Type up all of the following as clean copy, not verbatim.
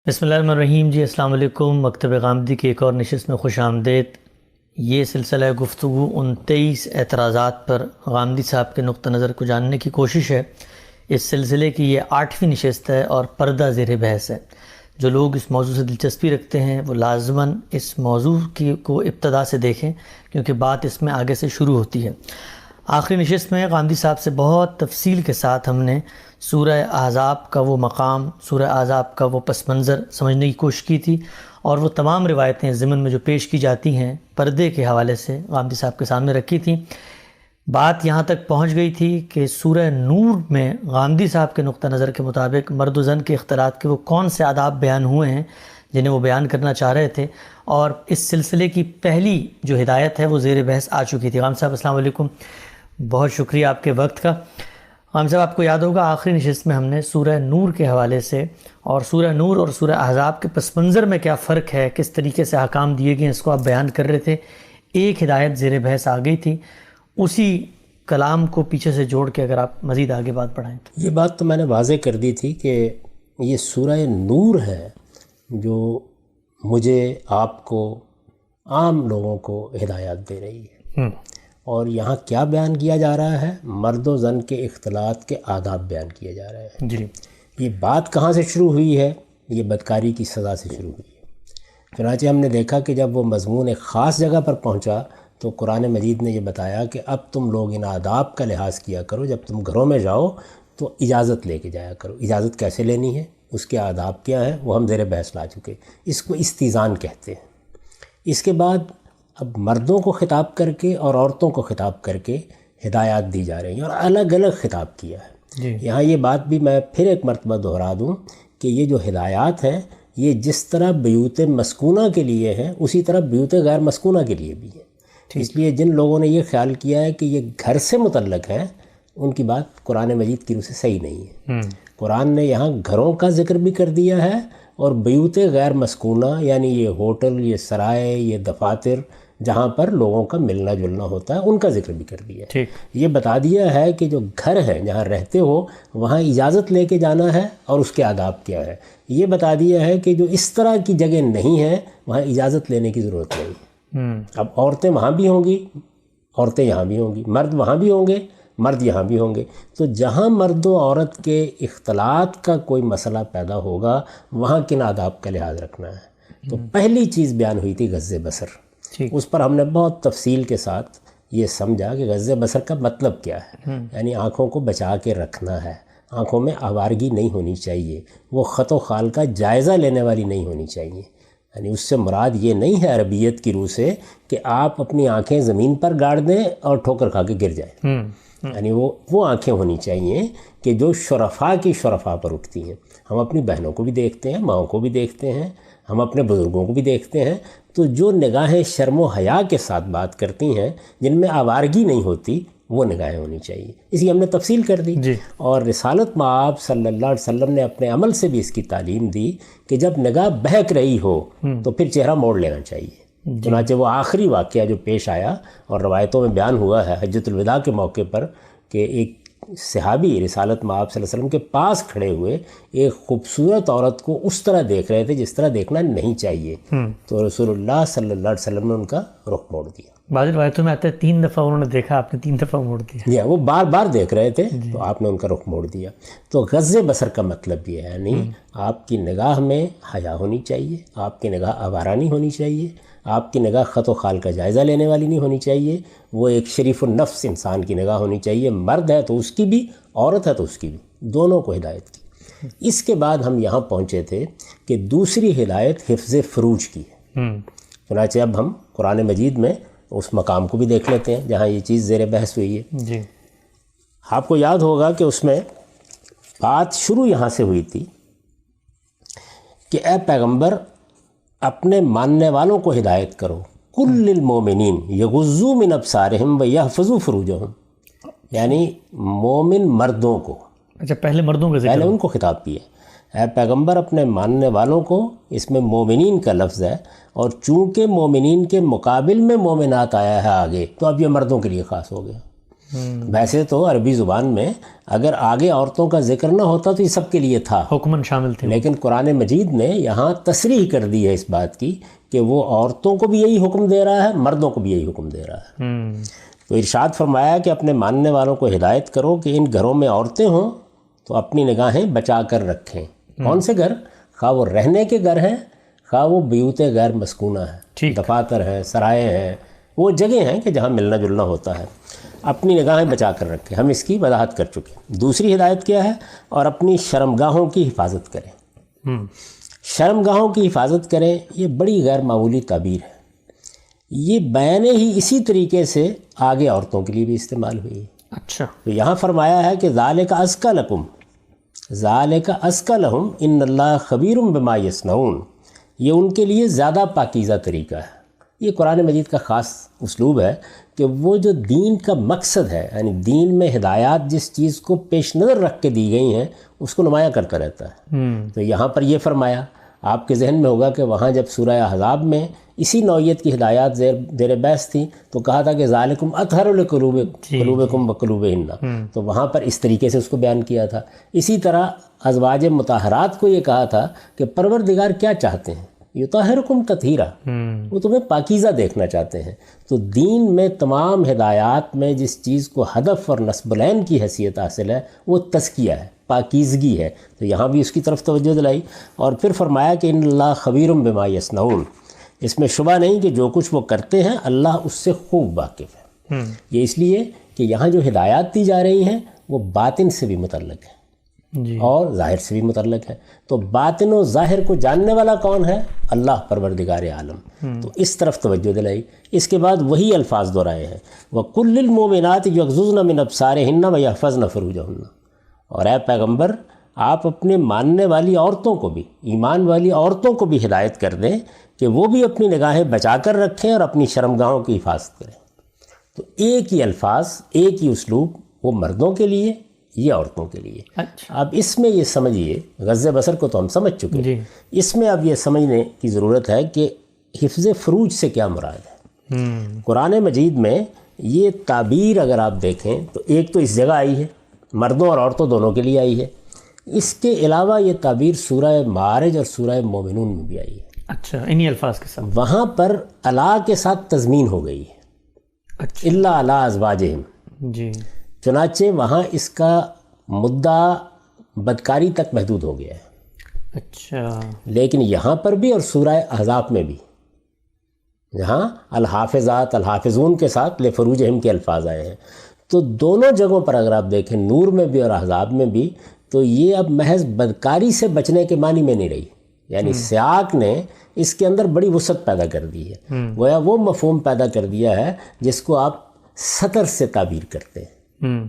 بسم اللہ الرحمن الرحیم جی السلام علیکم۔ مکتب غامدی کی ایک اور نشست میں خوش آمدید۔ یہ سلسلہ گفتگو ان 23 اعتراضات پر غامدی صاحب کے نقطہ نظر کو جاننے کی کوشش ہے۔ اس سلسلے کی یہ 8ویں نشست ہے اور پردہ زیر بحث ہے۔ جو لوگ اس موضوع سے دلچسپی رکھتے ہیں وہ لازماً اس موضوع کو ابتدا سے دیکھیں، کیونکہ بات اس میں آگے سے شروع ہوتی ہے۔ آخری نشست میں غامدی صاحب سے بہت تفصیل کے ساتھ ہم نے سورہ احزاب کا وہ مقام، سورہ احزاب کا وہ پس منظر سمجھنے کی کوشش کی تھی، اور وہ تمام روایتیں ضمن میں جو پیش کی جاتی ہیں پردے کے حوالے سے غامدی صاحب کے سامنے رکھی تھیں۔ بات یہاں تک پہنچ گئی تھی کہ سورہ نور میں غامدی صاحب کے نقطہ نظر کے مطابق مرد و زن کے اختلاط کے وہ کون سے آداب بیان ہوئے ہیں جنہیں وہ بیان کرنا چاہ رہے تھے، اور اس سلسلے کی پہلی جو ہدایت ہے وہ زیر بحث آ چکی تھی۔ غام صاحب السلام علیکم، بہت شکریہ آپ کے وقت کا۔ غام صاحب آپ کو یاد ہوگا آخری نشست میں ہم نے سورہ نور کے حوالے سے اور سورہ نور اور سورہ احزاب کے پس منظر میں کیا فرق ہے، کس طریقے سے احکام دیے گئے، اس کو آپ بیان کر رہے تھے۔ ایک ہدایت زیر بحث آ گئی تھی، اسی کلام کو پیچھے سے جوڑ کے اگر آپ مزید آگے بات بڑھائیں تو۔ یہ بات تو میں نے واضح کر دی تھی کہ یہ سورہ نور ہے جو مجھے، آپ کو، عام لوگوں کو ہدایات دے رہی ہے، اور یہاں کیا بیان کیا جا رہا ہے؟ مرد و زن کے اختلاط کے آداب بیان کیے جا رہے ہیں۔ جی، یہ بات کہاں سے شروع ہوئی ہے؟ یہ بدکاری کی سزا سے شروع ہوئی ہے۔ چنانچہ ہم نے دیکھا کہ جب وہ مضمون ایک خاص جگہ پر پہنچا تو قرآن مجید نے یہ بتایا کہ اب تم لوگ ان آداب کا لحاظ کیا کرو، جب تم گھروں میں جاؤ تو اجازت لے کے جایا کرو۔ اجازت کیسے لینی ہے، اس کے آداب کیا ہیں، وہ ہم زیر بحث لا چکے۔ اس کو استئذان کہتے ہیں۔ اس کے بعد اب مردوں کو خطاب کر کے اور عورتوں کو خطاب کر کے ہدایات دی جا رہی ہیں، اور الگ الگ خطاب کیا ہے۔ جی، یہاں یہ بات بھی میں پھر ایک مرتبہ دہرا دوں کہ یہ جو ہدایات ہیں یہ جس طرح بیوت مسکونہ کے لیے ہیں اسی طرح بیوت غیر مسکونہ کے لیے بھی ہیں۔ اس لیے جن لوگوں نے یہ خیال کیا ہے کہ یہ گھر سے متعلق ہے، ان کی بات قرآن مجید کی روح سے صحیح نہیں ہے۔ قرآن نے یہاں گھروں کا ذکر بھی کر دیا ہے، اور بیوت غیر مسکونہ یعنی یہ ہوٹل، یہ سرائے، یہ دفاتر جہاں پر لوگوں کا ملنا جلنا ہوتا ہے ان کا ذکر بھی کر دیا ہے۔ یہ بتا دیا ہے کہ جو گھر ہے جہاں رہتے ہو وہاں اجازت لے کے جانا ہے اور اس کے آداب کیا ہے۔ یہ بتا دیا ہے کہ جو اس طرح کی جگہ نہیں ہے وہاں اجازت لینے کی ضرورت نہیں ہے۔ اب عورتیں وہاں بھی ہوں گی، عورتیں یہاں بھی ہوں گی، مرد وہاں بھی ہوں گے، مرد یہاں بھی ہوں گے۔ تو جہاں مرد و عورت کے اختلاط کا کوئی مسئلہ پیدا ہوگا وہاں کن آداب کا لحاظ رکھنا ہے۔ تو پہلی چیز بیان ہوئی تھی غض بصر۔ اس پر ہم نے بہت تفصیل کے ساتھ یہ سمجھا کہ غض بصر کا مطلب کیا ہے، یعنی آنکھوں کو بچا کے رکھنا ہے، آنکھوں میں آوارگی نہیں ہونی چاہیے، وہ خط و خال کا جائزہ لینے والی نہیں ہونی چاہیے۔ یعنی اس سے مراد یہ نہیں ہے عربیت کی روح سے کہ آپ اپنی آنکھیں زمین پر گاڑ دیں اور ٹھوکر کھا کے گر جائیں۔ یعنی وہ آنکھیں ہونی چاہیے کہ جو شرفاء کی شرفاء پر اٹھتی ہیں۔ ہم اپنی بہنوں کو بھی دیکھتے ہیں، ماؤں کو بھی دیکھتے ہیں، ہم اپنے بزرگوں کو بھی دیکھتے ہیں، تو جو نگاہیں شرم و حیا کے ساتھ بات کرتی ہیں، جن میں آوارگی نہیں ہوتی، وہ نگاہیں ہونی چاہیے۔ اسی ہم نے تفصیل کر دی۔ اور رسالت مآب صلی اللہ علیہ وسلم نے اپنے عمل سے بھی اس کی تعلیم دی کہ جب نگاہ بہک رہی ہو تو پھر چہرہ موڑ لینا چاہیے۔ چنانچہ وہ آخری واقعہ جو پیش آیا اور روایتوں میں بیان ہوا ہے حجۃ الوداع کے موقع پر کہ ایک صحابی رسالت مآب صلی اللہ علیہ وسلم کے پاس کھڑے ہوئے ایک خوبصورت عورت کو اس طرح دیکھ رہے تھے جس طرح دیکھنا نہیں چاہیے، تو رسول اللہ صلی اللہ علیہ وسلم نے ان کا رخ موڑ دیا۔ بعض روایتوں میں آتا ہے 3 دفعہ انہوں نے دیکھا، آپ نے 3 دفعہ موڑ دیا۔ یا وہ بار بار دیکھ رہے تھے تو آپ نے ان کا رخ موڑ دیا۔ تو غض بصر کا مطلب یہ ہے، یعنی آپ کی نگاہ میں حیا ہونی چاہیے، آپ کی نگاہ آوارہ نہیں ہونی چاہیے، آپ کی نگاہ خط و خال کا جائزہ لینے والی نہیں ہونی چاہیے، وہ ایک شریف النفس انسان کی نگاہ ہونی چاہیے، مرد ہے تو اس کی بھی، عورت ہے تو اس کی بھی، دونوں کو ہدایت کی۔ اس کے بعد ہم یہاں پہنچے تھے کہ دوسری ہدایت حفظ فروج کی ہے۔ چنانچہ اب ہم قرآن مجید میں اس مقام کو بھی دیکھ لیتے ہیں جہاں یہ چیز زیر بحث ہوئی ہے۔ جی، آپ کو یاد ہوگا کہ اس میں بات شروع یہاں سے ہوئی تھی کہ اے پیغمبر اپنے ماننے والوں کو ہدایت کرو، کل للمومنین یغضوا من ابصارہم ویحفظوا فروجہم، یعنی مومن مردوں کو، اچھا پہلے مردوں کا ذکر، پہلے ان کو خطاب کیا۔ اے پیغمبر اپنے ماننے والوں کو، اس میں مومنین کا لفظ ہے، اور چونکہ مومنین کے مقابل میں مومنات آیا ہے آگے تو اب یہ مردوں کے لیے خاص ہو گیا۔ ویسے تو عربی زبان میں اگر آگے عورتوں کا ذکر نہ ہوتا تو یہ سب کے لیے تھا، حکمن شامل تھے، لیکن قرآن مجید نے یہاں تصریح کر دی ہے اس بات کی کہ وہ عورتوں کو بھی یہی حکم دے رہا ہے، مردوں کو بھی یہی حکم دے رہا ہے۔ تو ارشاد فرمایا کہ اپنے ماننے والوں کو ہدایت کرو کہ ان گھروں میں عورتیں ہوں تو اپنی نگاہیں بچا کر رکھیں۔ کون سے گھر؟ خواہ وہ رہنے کے گھر ہیں، خواہ وہ بیوت غیر مسکونہ ہے، دفاتر ہیں، سرائے ہیں، وہ جگہ ہیں کہ جہاں ملنا جلنا ہوتا ہے، اپنی نگاہیں بچا کر رکھیں۔ ہم اس کی وضاحت کر چکے۔ دوسری ہدایت کیا ہے؟ اور اپنی شرمگاہوں کی حفاظت کریں۔ شرمگاہوں کی حفاظت کریں، یہ بڑی غیر معمولی تعبیر ہے۔ یہ بیان ہی اسی طریقے سے آگے عورتوں کے لیے بھی استعمال ہوئی ہے۔ اچھا، تو یہاں فرمایا ہے کہ ذالک ازکی لکم، ذالک ازکی لہم ان اللہ خبیر بما یصنعون، یہ ان کے لیے زیادہ پاکیزہ طریقہ ہے۔ یہ قرآن مجید کا خاص اسلوب ہے کہ وہ جو دین کا مقصد ہے، یعنی دین میں ہدایات جس چیز کو پیش نظر رکھ کے دی گئی ہیں اس کو نمایاں کرتا رہتا ہے۔ تو یہاں پر یہ فرمایا، آپ کے ذہن میں ہوگا کہ وہاں جب سورہ احزاب میں اسی نوعیت کی ہدایات زیر بحث تھیں تو کہا تھا کہ ذالکم اطہر لقلوبکم وقلوبہن، تو وہاں پر اس طریقے سے اس کو بیان کیا تھا۔ اسی طرح ازواج مطہرات کو یہ کہا تھا کہ پروردگار کیا چاہتے ہیں، یطہرکم تطہیرا، وہ تمہیں پاکیزہ دیکھنا چاہتے ہیں۔ تو دین میں تمام ہدایات میں جس چیز کو ہدف اور نصب العین کی حیثیت حاصل ہے وہ تزکیہ ہے، پاکیزگی ہے۔ تو یہاں بھی اس کی طرف توجہ دلائی اور پھر فرمایا کہ ان اللہ خبیر بما یصنعون، اس میں شبہ نہیں کہ جو کچھ وہ کرتے ہیں اللہ اس سے خوب واقف ہے۔ یہ اس لیے کہ یہاں جو ہدایات دی جا رہی ہیں وہ باطن سے بھی متعلق ہے اور ظاہر سے بھی متعلق ہے۔ تو باطن و ظاہر کو جاننے والا کون ہے؟ اللہ پروردگار عالم۔ تو اس طرف توجہ دلائی۔ اس کے بعد وہی الفاظ دہرائے ہیں، وَقُلْ لِلْمُؤْمِنَاتِ يَغْضُضْنَ مِنْ أَبْصَارِهِنَّ وَيَحْفَظْنَ فُرُوجَهُنَّ، اور اے پیغمبر آپ اپنے ماننے والی عورتوں کو بھی، ایمان والی عورتوں کو بھی ہدایت کر دیں کہ وہ بھی اپنی نگاہیں بچا کر رکھیں اور اپنی شرمگاہوں کی حفاظت کریں۔ تو ایک ہی الفاظ، ایک ہی اسلوب، وہ مردوں کے لیے، یہ عورتوں کے لیے۔ اچھا، اب اس میں یہ سمجھیے، غض بصر کو تو ہم سمجھ چکے ہیں، اس میں اب یہ سمجھنے کی ضرورت ہے کہ حفظ فروج سے کیا مراد ہے۔ قرآن مجید میں یہ تعبیر اگر آپ دیکھیں تو ایک تو اس جگہ آئی ہے، مردوں اور عورتوں دونوں کے لیے آئی ہے۔ اس کے علاوہ یہ تعبیر سورہ معارج اور سورہ مومنون میں بھی آئی ہے۔ اچھا، انہی الفاظ کے ساتھ وہاں پر الا کے ساتھ تضمین ہو گئی ہے، اچھا الا علی ازواجہم، جی، چنانچہ وہاں اس کا مدعا بدکاری تک محدود ہو گیا ہے۔ اچھا، لیکن یہاں پر بھی اور سورہ احزاب میں بھی جہاں الحافظات الحافظون کے ساتھ لفروجہم کے الفاظ آئے ہیں، تو دونوں جگہوں پر اگر آپ دیکھیں، نور میں بھی اور احزاب میں بھی، تو یہ اب محض بدکاری سے بچنے کے معنی میں نہیں رہی، یعنی سیاق نے اس کے اندر بڑی وسعت پیدا کر دی ہے، گویا وہ مفہوم پیدا کر دیا ہے جس کو آپ ستر سے تعبیر کرتے ہیں،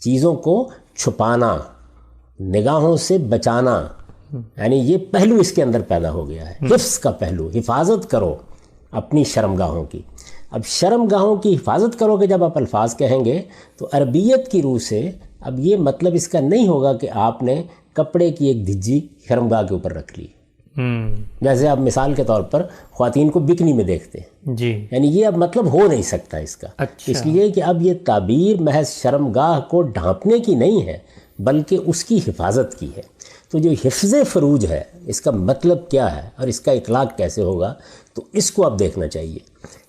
چیزوں کو چھپانا، نگاہوں سے بچانا، یعنی یہ پہلو اس کے اندر پیدا ہو گیا ہے، حفظ کا پہلو، حفاظت کرو اپنی شرمگاہوں کی۔ اب شرمگاہوں کی حفاظت کرو کہ جب آپ الفاظ کہیں گے تو عربیت کی روح سے اب یہ مطلب اس کا نہیں ہوگا کہ آپ نے کپڑے کی ایک دھجی شرمگاہ کے اوپر رکھ لی، جیسے آپ مثال کے طور پر خواتین کو بکنی میں دیکھتے ہیں، جی، یعنی یہ اب مطلب ہو نہیں سکتا اس کا، اس لیے کہ اب یہ تعبیر محض شرمگاہ کو ڈھانپنے کی نہیں ہے بلکہ اس کی حفاظت کی ہے۔ تو جو حفظ فروج ہے اس کا مطلب کیا ہے اور اس کا اطلاق کیسے ہوگا، تو اس کو اب دیکھنا چاہیے۔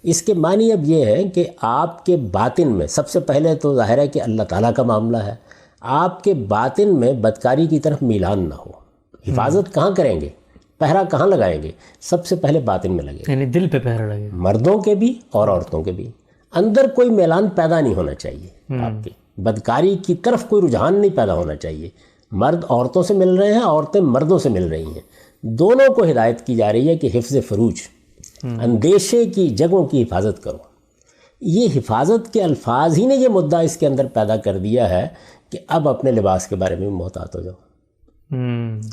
اس کے معنی اب یہ ہے کہ آپ کے باطن میں، سب سے پہلے تو ظاہر ہے کہ اللہ تعالیٰ کا معاملہ ہے، آپ کے باطن میں بدکاری کی طرف میلان نہ ہو۔ حفاظت کہاں کریں گے، پہرا کہاں لگائیں گے؟ سب سے پہلے باطن میں لگے، یعنی دل پہ پہرا لگے، مردوں کے بھی اور عورتوں کے بھی۔ اندر کوئی میلان پیدا نہیں ہونا چاہیے، آپ کے بدکاری کی طرف کوئی رجحان نہیں پیدا ہونا چاہیے۔ مرد عورتوں سے مل رہے ہیں، عورتیں مردوں سے مل رہی ہیں، دونوں کو ہدایت کی جا رہی ہے کہ حفظ فروج، اندیشے کی جگہوں کی حفاظت کرو۔ یہ حفاظت کے الفاظ ہی نے یہ مدعا اس کے اندر پیدا کر دیا ہے کہ اب اپنے لباس کے بارے میں محتاط ہو جاؤ،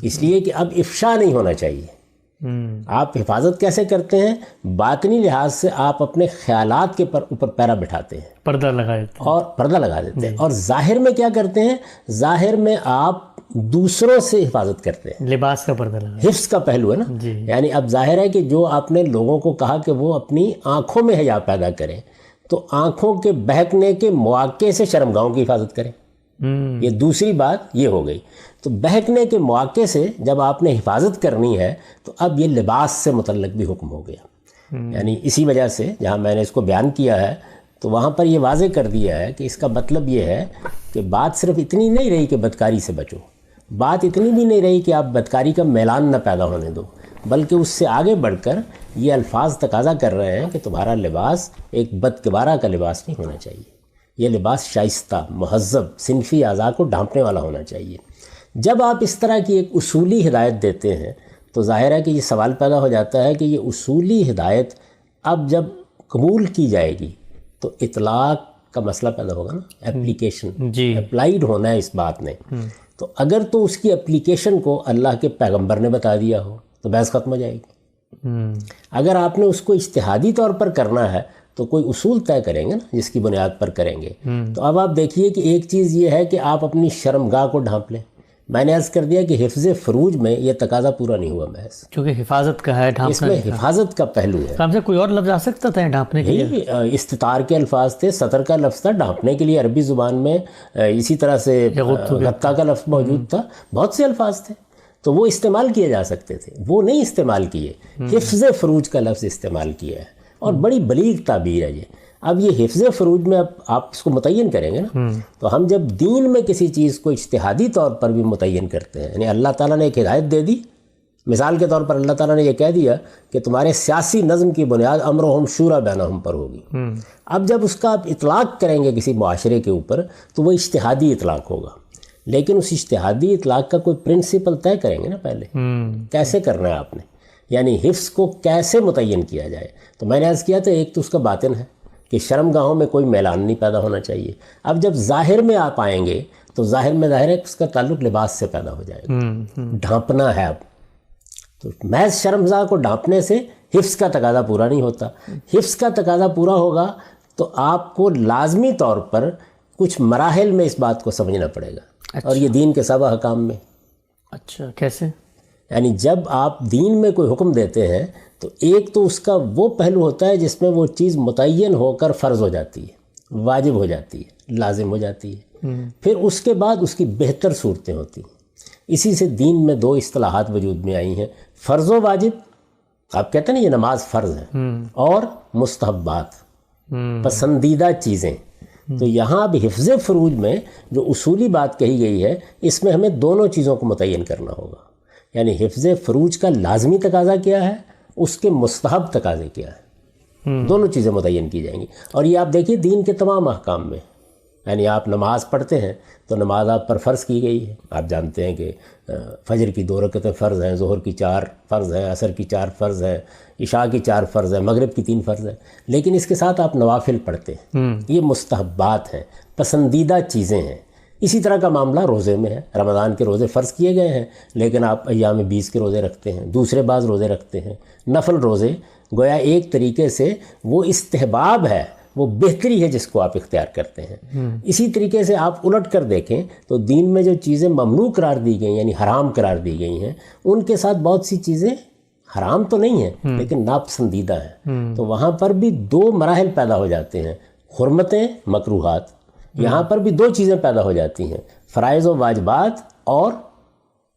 اس لیے کہ اب افشا نہیں ہونا چاہیے۔ آپ حفاظت کیسے کرتے ہیں؟ باطنی لحاظ سے آپ اپنے خیالات کے اوپر پیرا بٹھاتے ہیں، پردہ لگا دیتے ہیں، اور پردہ لگا دیتے ہیں، اور ظاہر میں کیا کرتے ہیں؟ ظاہر میں آپ دوسروں سے حفاظت کرتے ہیں، لباس کا پردہ لگا، حفظ کا پہلو ہے نا، یعنی اب ظاہر ہے کہ جو آپ نے لوگوں کو کہا کہ وہ اپنی آنکھوں میں حیا پیدا کریں، تو آنکھوں کے بہکنے کے مواقع سے شرمگاہوں کی حفاظت کریں. یہ دوسری بات یہ ہو گئی. تو بہکنے کے مواقع سے جب آپ نے حفاظت کرنی ہے تو اب یہ لباس سے متعلق بھی حکم ہو گیا. یعنی اسی وجہ سے جہاں میں نے اس کو بیان کیا ہے تو وہاں پر یہ واضح کر دیا ہے کہ اس کا مطلب یہ ہے کہ بات صرف اتنی نہیں رہی کہ بدکاری سے بچو، بات اتنی بھی نہیں رہی کہ آپ بدکاری کا میلان نہ پیدا ہونے دو، بلکہ اس سے آگے بڑھ کر یہ الفاظ تقاضا کر رہے ہیں کہ تمہارا لباس ایک بدکبارہ کا لباس نہیں ہونا چاہیے. یہ لباس شائستہ، مہذب، صنفی اعضاء کو ڈھانپنے والا ہونا چاہیے. جب آپ اس طرح کی ایک اصولی ہدایت دیتے ہیں تو ظاہر ہے کہ یہ سوال پیدا ہو جاتا ہے کہ یہ اصولی ہدایت اب جب قبول کی جائے گی تو اطلاق کا مسئلہ پیدا ہوگا نا، اپلیکیشن جی اپلائیڈ ہونا ہے اس بات نے. تو اگر تو اس کی اپلیکیشن کو اللہ کے پیغمبر نے بتا دیا ہو تو بحث ختم ہو جائے گی. اگر آپ نے اس کو اجتہادی طور پر کرنا ہے تو کوئی اصول طے کریں گے نا جس کی بنیاد پر کریں گے. تو اب آپ دیکھیے کہ ایک چیز یہ ہے کہ آپ اپنی شرمگاہ کو ڈھانپ لیں. میں نے عرض کر دیا کہ حفظ فروج میں یہ تقاضا پورا نہیں ہوا محض، چونکہ حفاظت کا ہے، ڈھانپنا اس میں حفاظت کا پہلو ہے. کام سے کوئی اور لفظ آ سکتا تھا ڈھانپنے کے لیے؟ استطار کے الفاظ تھے، سطر کا لفظ تھا، ڈھانپنے کے لیے عربی زبان میں اسی طرح سے غطا کا لفظ موجود تھا، بہت سے الفاظ تھے تو وہ استعمال کیے جا سکتے تھے، وہ نہیں استعمال کیے. حفظ فروج کا لفظ استعمال کیا ہے اور بڑی بلیغ تعبیر ہے یہ. اب یہ حفظ فروج میں اب آپ اس کو متعین کریں گے نا، تو ہم جب دین میں کسی چیز کو اجتہادی طور پر بھی متعین کرتے ہیں، یعنی اللہ تعالیٰ نے ایک ہدایت دے دی، مثال کے طور پر اللہ تعالیٰ نے یہ کہہ دیا کہ تمہارے سیاسی نظم کی بنیاد امرہم شورا بینہم پر ہوگی. اب جب اس کا آپ اطلاق کریں گے کسی معاشرے کے اوپر تو وہ اجتہادی اطلاق ہوگا، لیکن اس اجتہادی اطلاق کا کوئی پرنسپل طے کریں گے نا پہلے، کیسے کرنا ہے آپ نے، یعنی حفظ کو کیسے متعین کیا جائے. تو میں نے عرض کیا تھا ایک تو اس کا باطن ہے کہ شرمگاہوں میں کوئی میلان نہیں پیدا ہونا چاہیے. اب جب ظاہر میں آپ آئیں گے تو ظاہر میں ظاہر ہے اس کا تعلق لباس سے پیدا ہو جائے گا. ڈھانپنا ہے اب، تو محض شرمگاہ کو ڈھانپنے سے حفظ کا تقاضا پورا نہیں ہوتا. حفظ کا تقاضا پورا ہوگا تو آپ کو لازمی طور پر کچھ مراحل میں اس بات کو سمجھنا پڑے گا. اور یہ دین کے سبع احکام میں. اچھا، کیسے؟ یعنی جب آپ دین میں کوئی حکم دیتے ہیں تو ایک تو اس کا وہ پہلو ہوتا ہے جس میں وہ چیز متعین ہو کر فرض ہو جاتی ہے، واجب ہو جاتی ہے، لازم ہو جاتی ہے. پھر اس کے بعد اس کی بہتر صورتیں ہوتی ہیں. اسی سے دین میں دو اصطلاحات وجود میں آئی ہیں، فرض و واجب، آپ کہتے ہیں نا یہ نماز فرض ہے، اور مستحبات، پسندیدہ چیزیں. تو یہاں اب حفظ فروج میں جو اصولی بات کہی گئی ہے اس میں ہمیں دونوں چیزوں کو متعین کرنا ہوگا. یعنی حفظ فروج کا لازمی تقاضا کیا ہے، اس کے مستحب تقاضے کیا ہے، دونوں چیزیں متعین کی جائیں گی. اور یہ آپ دیکھیے دین کے تمام احکام میں، یعنی آپ نماز پڑھتے ہیں تو نماز آپ پر فرض کی گئی ہے. آپ جانتے ہیں کہ فجر کی 2 رکعتیں فرض ہیں، ظہر کی 4 فرض ہیں، عصر کی 4 فرض ہیں، عشاء کی 4 فرض ہیں، مغرب کی 3 فرض ہیں. لیکن اس کے ساتھ آپ نوافل پڑھتے ہیں، یہ مستحبات ہیں، پسندیدہ چیزیں ہیں. اسی طرح کا معاملہ روزے میں ہے. رمضان کے روزے فرض کیے گئے ہیں لیکن آپ ایام 20 کے روزے رکھتے ہیں، دوسرے بعض روزے رکھتے ہیں، نفل روزے. گویا ایک طریقے سے وہ استحباب ہے، وہ بہتری ہے جس کو آپ اختیار کرتے ہیں. اسی طریقے سے آپ الٹ کر دیکھیں تو دین میں جو چیزیں ممنوع قرار دی گئی یعنی حرام قرار دی گئی ہیں، ان کے ساتھ بہت سی چیزیں حرام تو نہیں ہیں لیکن ناپسندیدہ ہیں. تو وہاں پر بھی 2 مراحل پیدا ہو جاتے ہیں، حرمتیں، مکروہات. یہاں پر بھی 2 چیزیں پیدا ہو جاتی ہیں، فرائض و واجبات اور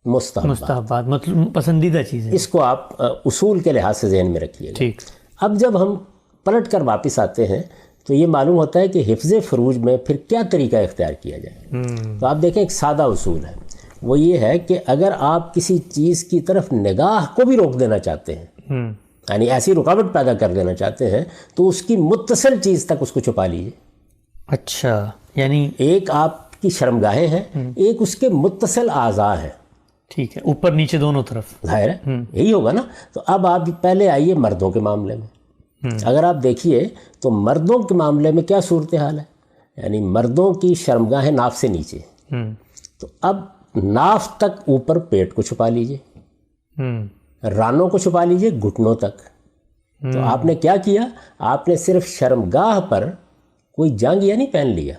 مستحبات، مطلب پسندیدہ چیزیں. اس کو آپ اصول کے لحاظ سے ذہن میں رکھیے گا. ٹھیک. اب جب ہم پلٹ کر واپس آتے ہیں تو یہ معلوم ہوتا ہے کہ حفظ فروج میں پھر کیا طریقہ اختیار کیا جائے. تو آپ دیکھیں ایک سادہ اصول ہے، وہ یہ ہے کہ اگر آپ کسی چیز کی طرف نگاہ کو بھی روک دینا چاہتے ہیں، یعنی ایسی رکاوٹ پیدا کر دینا چاہتے ہیں، تو اس کی متصل چیز تک اس کو چھپا لیجیے. اچھا، یعنی ایک آپ کی شرمگاہیں ہیں، ایک اس کے متصل اعضاء ہیں. ٹھیک ہے، اوپر نیچے دونوں طرف. ظاہر ہے یہی ہوگا نا. تو اب آپ پہلے آئیے مردوں کے معاملے میں. اگر آپ دیکھیے تو مردوں کے معاملے میں کیا صورتحال ہے، یعنی مردوں کی شرمگاہیں ناف سے نیچے. تو اب ناف تک اوپر پیٹ کو چھپا لیجئے، رانوں کو چھپا لیجئے گھٹنوں تک. تو آپ نے کیا کیا، آپ نے صرف شرمگاہ پر کوئی جانگیا نہیں پہن لیا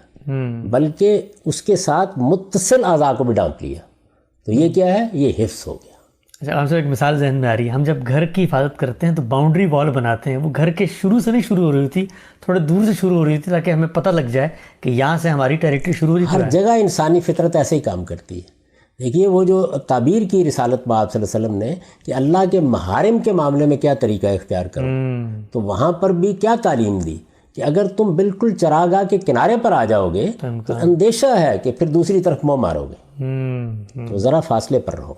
بلکہ اس کے ساتھ متصل اعضاء کو بھی ڈھانپ لیا. تو یہ کیا ہے، یہ حفظ ہو گیا. ہم سے ایک مثال ذہن میں آ رہی ہے، ہم جب گھر کی حفاظت کرتے ہیں تو باؤنڈری وال بناتے ہیں، وہ گھر کے شروع سے نہیں شروع ہو رہی تھی، تھوڑے دور سے شروع ہو رہی تھی تاکہ ہمیں پتہ لگ جائے کہ یہاں سے ہماری ٹیریٹری شروع ہو رہی ہر جگہ انسانی فطرت ایسے ہی کام کرتی ہے. دیکھیے وہ جو تعبیر کی رسالت میں آپ صلی اللہ علیہ وسلم نے کہ اللہ کے محارم کے معاملے میں کیا طریقہ اختیار کرو، تو وہاں پر بھی کیا تعلیم دی کہ اگر تم بالکل چراگاہ کے کنارے پر آ جاؤ گے تو اندیشہ ہے کہ پھر دوسری طرف منہ مارو گے، تو ذرا فاصلے پر رہو.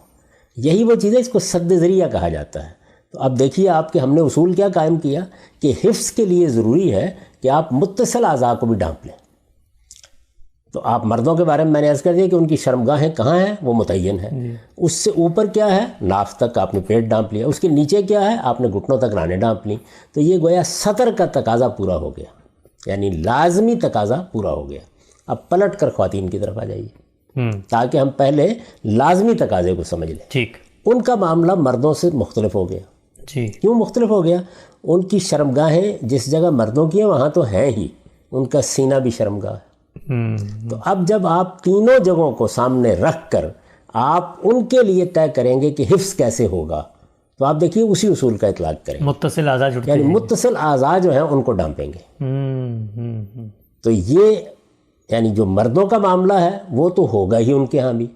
یہی وہ چیز ہے، اس کو سد ذریعہ کہا جاتا ہے. تو اب دیکھیے آپ کے ہم نے اصول کیا قائم کیا کہ حفظ کے لیے ضروری ہے کہ آپ متصل اعضاء کو بھی ڈھانپ لیں. تو آپ مردوں کے بارے میں نے عرض کر دیا کہ ان کی شرمگاہیں کہاں ہیں، وہ متعین ہیں. اس سے اوپر کیا ہے، ناف تک آپ نے پیٹ ڈھانپ لیا، اس کے نیچے کیا ہے، آپ نے گھٹنوں تک رانیں ڈھانپ لیں. تو یہ گویا سطر کا تقاضا پورا ہو گیا، یعنی لازمی تقاضا پورا ہو گیا. اب پلٹ کر خواتین کی طرف آ جائیے تاکہ ہم پہلے لازمی تقاضے کو سمجھ لیں. ٹھیک. ان کا معاملہ مردوں سے مختلف ہو گیا. جی. کیوں مختلف ہو گیا؟ ان کی شرمگاہیں جس جگہ مردوں کی ہیں وہاں تو ہیں ہی، ان کا سینہ بھی شرمگاہ ہے. تو اب جب آپ تینوں جگہوں کو سامنے رکھ کر آپ ان کے لیے طے کریں گے کہ حفظ کیسے ہوگا، تو آپ دیکھیے اسی اصول کا اطلاق کریں، متصل اعضاء جڑتے یعنی ہیں، متصل اعضاء جو ہیں ان کو ڈانپیں گے. تو یہ یعنی جو مردوں کا معاملہ ہے وہ تو ہوگا ہی ان کے ہاں بھی،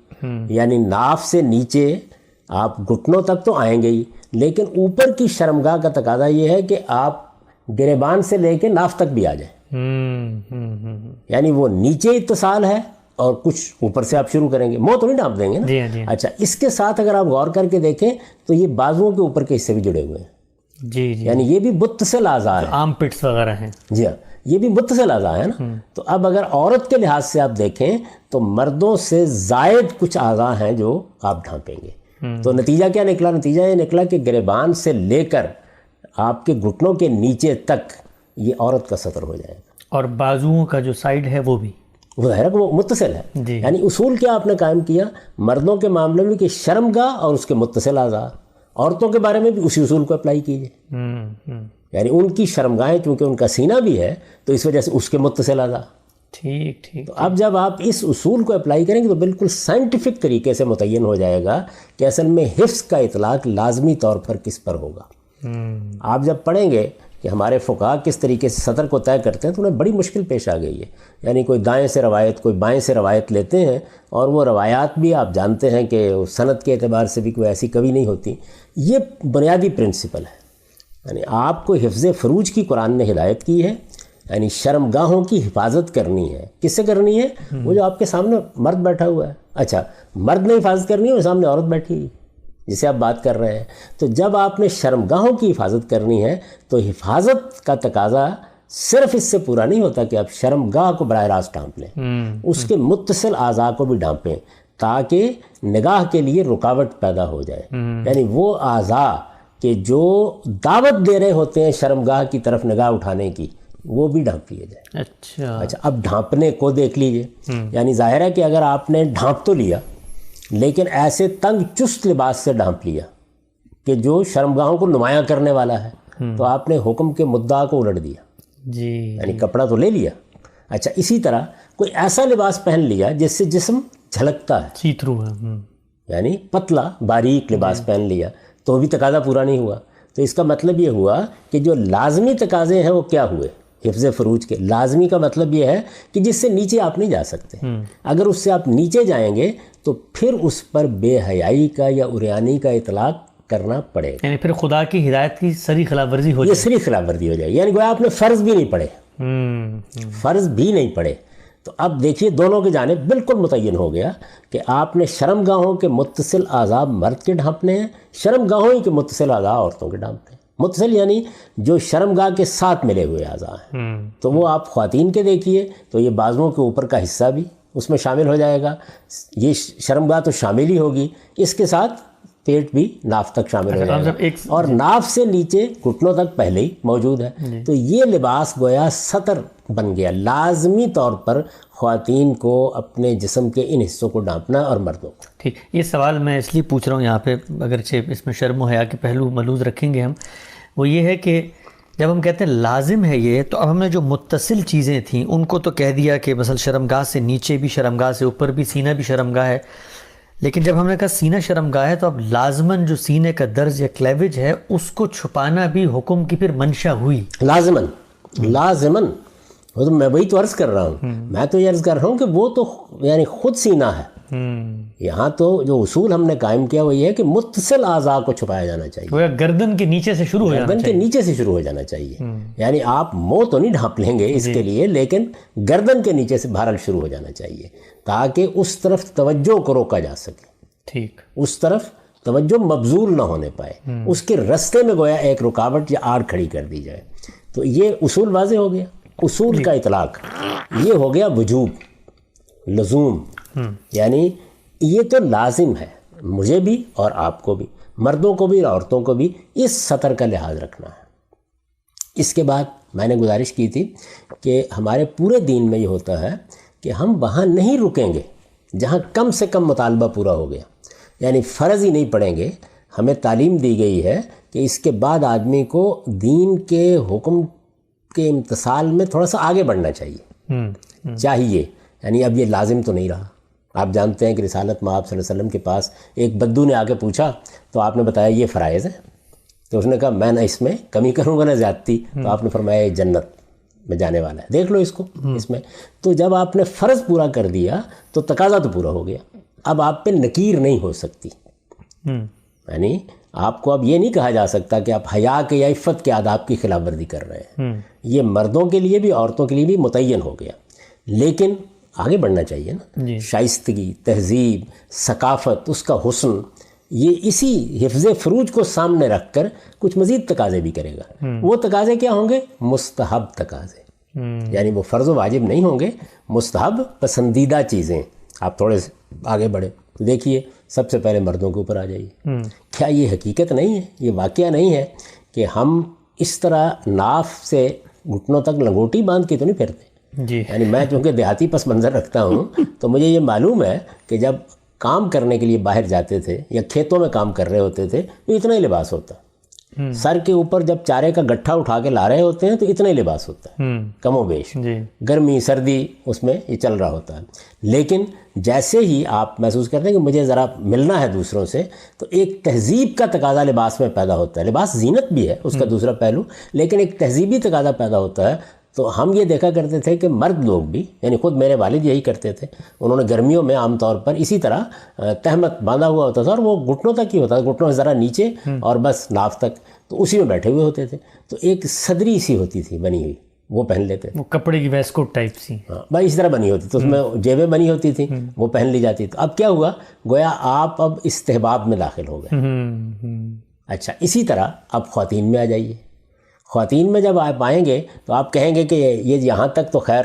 یعنی ناف سے نیچے آپ گھٹنوں تک تو آئیں گے ہی، لیکن اوپر کی شرمگاہ کا تقاضا یہ ہے کہ آپ گریبان سے لے کے ناف تک بھی آ جائیں. یعنی وہ نیچے اتصال ہے اور کچھ اوپر سے آپ شروع کریں گے، منہ تو نہیں ڈانپ دیں گے نا. جی. اچھا، اس کے ساتھ اگر آپ غور کر کے دیکھیں تو یہ بازوؤں کے اوپر کے حصے بھی جڑے ہوئے ہیں. جی. یعنی یہ بھی متصل اعضاء ہیں. آرم پٹس وغیرہ ہیں. جی ہاں، یہ بھی متصل اعضاء ہیں نا. تو اب اگر عورت کے لحاظ سے آپ دیکھیں تو مردوں سے زائد کچھ اعضاء ہیں جو آپ ڈھانپیں گے. تو نتیجہ کیا نکلا؟ نتیجہ یہ نکلا کہ گریبان سے لے کر آپ کے گھٹنوں کے نیچے تک یہ عورت کا سطر ہو جائے گا، اور بازوؤں کا جو سائڈ ہے وہ بھی ظاہر ہے کہ وہ متصل ہے. جی. یعنی اصول کیا آپ نے قائم کیا مردوں کے معاملے میں کہ شرمگاہ اور اس کے متصل اعضاء، عورتوں کے بارے میں بھی اسی اصول کو اپلائی کیجیے. یعنی ان کی شرمگاہیں چونکہ ان کا سینہ بھی ہے تو اس وجہ سے اس کے متصل اعضاء. ٹھیک. تو اب جب آپ اس اصول کو اپلائی کریں گے تو بالکل سائنٹیفک طریقے سے متعین ہو جائے گا کہ اصل میں حفظ کا اطلاق لازمی طور پر کس پر ہوگا. آپ جب پڑھیں گے کہ ہمارے فقہا کس طریقے سے سطر کو طے کرتے ہیں تو انہیں بڑی مشکل پیش آ گئی ہے. یعنی کوئی دائیں سے روایت کوئی بائیں سے روایت لیتے ہیں، اور وہ روایات بھی آپ جانتے ہیں کہ سند کے اعتبار سے بھی کوئی ایسی کبھی نہیں ہوتی. یہ بنیادی پرنسپل ہے. یعنی آپ کو حفظ فروج کی قرآن نے ہدایت کی ہے، یعنی شرمگاہوں کی حفاظت کرنی ہے. کس سے کرنی ہے؟ وہ جو آپ کے سامنے مرد بیٹھا ہوا ہے. اچھا، مرد نے حفاظت کرنی ہے، وہ سامنے عورت بیٹھی ہے جسے آپ بات کر رہے ہیں. تو جب آپ نے شرمگاہوں کی حفاظت کرنی ہے تو حفاظت کا تقاضا صرف اس سے پورا نہیں ہوتا کہ آپ شرمگاہ کو براہ راست ڈھانپ لیں، اس کے متصل اعضاء کو بھی ڈھانپیں تاکہ نگاہ کے لیے رکاوٹ پیدا ہو جائے. یعنی وہ اعضاء کہ جو دعوت دے رہے ہوتے ہیں شرمگاہ کی طرف نگاہ اٹھانے کی، وہ بھی ڈھانپ لیے جائے. اچھا، اب ڈھانپنے کو دیکھ لیجئے. یعنی ظاہر ہے کہ اگر آپ نے ڈھانپ تو لیا لیکن ایسے تنگ چست لباس سے ڈھانپ لیا کہ جو شرمگاہوں کو نمایاں کرنے والا ہے، تو آپ نے حکم کے مدعا کو الٹ دیا. جی. یعنی کپڑا تو لے لیا. اچھا، اسی طرح کوئی ایسا لباس پہن لیا جس سے جسم جھلکتا ہے، سی تھرو ہے، یعنی پتلا باریک لباس پہن لیا، تو بھی تقاضا پورا نہیں ہوا. تو اس کا مطلب یہ ہوا کہ جو لازمی تقاضے ہیں وہ کیا ہوئے حفظ فروج کے. لازمی کا مطلب یہ ہے کہ جس سے نیچے آپ نہیں جا سکتے. اگر اس سے آپ نیچے جائیں گے تو پھر اس پر بے حیائی کا یا عریانی کا اطلاق کرنا پڑے گا. یعنی پھر خدا کی ہدایت کی سری خلاف ورزی ہو جائے. یہ سری خلاف ورزی ہو جائے گی. یعنی گویا آپ نے فرض بھی نہیں پڑھے، فرض بھی نہیں پڑھے. تو اب دیکھیے دونوں کی جانب بالکل متعین ہو گیا کہ آپ نے شرمگاہوں کے متصل اعضاء مرد کے ڈھانپنے ہیں، شرمگاہوں کے متصل اعضاء عورتوں کے ڈھانپنے ہیں. متصل یعنی جو شرمگاہ کے ساتھ ملے ہوئے اعضاء ہیں. تو وہ آپ خواتین کے دیکھیے تو یہ بازوؤں کے اوپر کا حصہ بھی اس میں شامل ہو جائے گا. یہ شرمگاہ تو شامل ہی ہوگی، اس کے ساتھ پیٹ بھی ناف تک شامل ہو جائے گا، اور ناف سے نیچے گھٹنوں تک پہلے ہی موجود ہے. تو یہ لباس گویا سطر بن گیا. لازمی طور پر خواتین کو اپنے جسم کے ان حصوں کو ڈھانپنا اور مردوں کو. ٹھیک. یہ سوال میں اس لیے پوچھ رہا ہوں یہاں پہ، اگرچہ اس میں شرم و حیا کے پہلو ملحوظ رکھیں گے ہم، وہ یہ ہے کہ جب ہم کہتے ہیں لازم ہے یہ، تو اب ہم نے جو متصل چیزیں تھیں ان کو تو کہہ دیا کہ مثلا شرمگاہ سے نیچے بھی، شرمگاہ سے اوپر بھی، سینہ بھی شرمگاہ ہے. لیکن جب ہم نے کہا سینہ شرمگاہ ہے تو اب لازماً جو سینے کا درز یا کلیوج ہے اس کو چھپانا بھی حکم کی پھر منشا ہوئی. لازماً وہ تو میں وہی تو عرض کر رہا ہوں. میں تو یہ عرض کر رہا ہوں کہ وہ تو یعنی خود سینہ ہے. یہاں تو جو اصول ہم نے قائم کیا وہ یہ ہے کہ متصل اعضاء کو چھپایا جانا چاہیے. وہ گردن کے نیچے سے شروع ہو جانا گردن کے نیچے سے شروع ہو جانا چاہیے. یعنی آپ منہ تو نہیں ڈھانپ لیں گے اس کے لیے، لیکن گردن کے نیچے سے بہرحال شروع ہو جانا چاہیے تاکہ اس طرف توجہ کو روکا جا سکے. ٹھیک، اس طرف توجہ مبذول نہ ہونے پائے، اس کے رستے میں گویا ایک رکاوٹ یا آڑ کھڑی کر دی جائے. تو یہ اصول واضح ہو گیا. اصول کا اطلاق یہ ہو گیا وجوب، لزوم. یعنی یہ تو لازم ہے مجھے بھی اور آپ کو بھی، مردوں کو بھی اور عورتوں کو بھی اس سطر کا لحاظ رکھنا ہے. اس کے بعد میں نے گزارش کی تھی کہ ہمارے پورے دین میں یہ ہوتا ہے کہ ہم وہاں نہیں رکیں گے جہاں کم سے کم مطالبہ پورا ہو گیا. یعنی فرض ہی نہیں پڑیں گے. ہمیں تعلیم دی گئی ہے کہ اس کے بعد آدمی کو دین کے حکم کے امتثال میں تھوڑا سا آگے بڑھنا چاہیے. یعنی اب یہ لازم تو نہیں رہا. آپ جانتے ہیں کہ رسالت مآب صلی اللہ علیہ وسلم کے پاس ایک بدو نے آ کے پوچھا تو آپ نے بتایا یہ فرائض ہے. تو اس نے کہا میں نہ اس میں کمی کروں گا نہ زیادتی. تو آپ نے فرمایا یہ جنت میں جانے والا ہے، دیکھ لو اس کو اس میں. تو جب آپ نے فرض پورا کر دیا تو تقاضا تو پورا ہو گیا. اب آپ پہ نکیر نہیں ہو سکتی. یعنی آپ کو اب یہ نہیں کہا جا سکتا کہ آپ حیا کے یا عفت کے آداب کی خلاف ورزی کر رہے ہیں. یہ مردوں کے لیے بھی عورتوں کے لیے بھی متعین ہو گیا. لیکن آگے بڑھنا چاہیے نا. شائستگی، تہذیب، ثقافت، اس کا حسن، یہ اسی حفظ فروج کو سامنے رکھ کر کچھ مزید تقاضے بھی کرے گا. وہ تقاضے کیا ہوں گے؟ مستحب تقاضے. یعنی وہ فرض و واجب نہیں ہوں گے، مستحب پسندیدہ چیزیں. آپ تھوڑے سے آگے بڑھے دیکھیے، سب سے پہلے مردوں کے اوپر آ جائیے. کیا یہ حقیقت نہیں ہے، یہ واقعہ نہیں ہے کہ ہم اس طرح ناف سے گھٹنوں تک لنگوٹی باندھ کے تو نہیں پھرتے؟ یعنی میں چونکہ دیہاتی پس منظر رکھتا ہوں تو مجھے یہ معلوم ہے کہ جب کام کرنے کے لیے باہر جاتے تھے یا کھیتوں میں کام کر رہے ہوتے تھے تو اتنا ہی لباس ہوتا. سر کے اوپر جب چارے کا گٹھا اٹھا کے لا رہے ہوتے ہیں تو اتنا ہی لباس ہوتا ہے کم و بیش. گرمی سردی اس میں یہ چل رہا ہوتا ہے. لیکن جیسے ہی آپ محسوس کرتے ہیں کہ مجھے ذرا ملنا ہے دوسروں سے تو ایک تہذیب کا تقاضا لباس میں پیدا ہوتا ہے. لباس زینت بھی ہے اس کا دوسرا پہلو، لیکن ایک تہذیبی تقاضا پیدا ہوتا ہے. تو ہم یہ دیکھا کرتے تھے کہ مرد لوگ بھی، یعنی خود میرے والد یہی کرتے تھے. انہوں نے گرمیوں میں عام طور پر اسی طرح تہمت باندھا ہوا ہوتا تھا اور وہ گھٹنوں تک ہی ہوتا تھا، گھٹنوں سے ذرا نیچے اور بس ناف تک، تو اسی میں بیٹھے ہوئے ہوتے تھے. تو ایک صدری سی ہوتی تھی بنی ہوئی، وہ پہن لیتے تھے. وہ کپڑے کی ویسٹ کوٹ ٹائپ سی، ہاں بھائی اس طرح بنی ہوتی. تو اس میں جیبیں بنی ہوتی تھیں، وہ پہن لی جاتی. تو اب کیا ہوا؟ گویا آپ اب استحباب میں داخل ہو گئے. اچھا، اسی طرح اب خواتین میں آ جائیے. خواتین میں جب آپ آئیں گے تو آپ کہیں گے کہ یہ یہاں تک تو خیر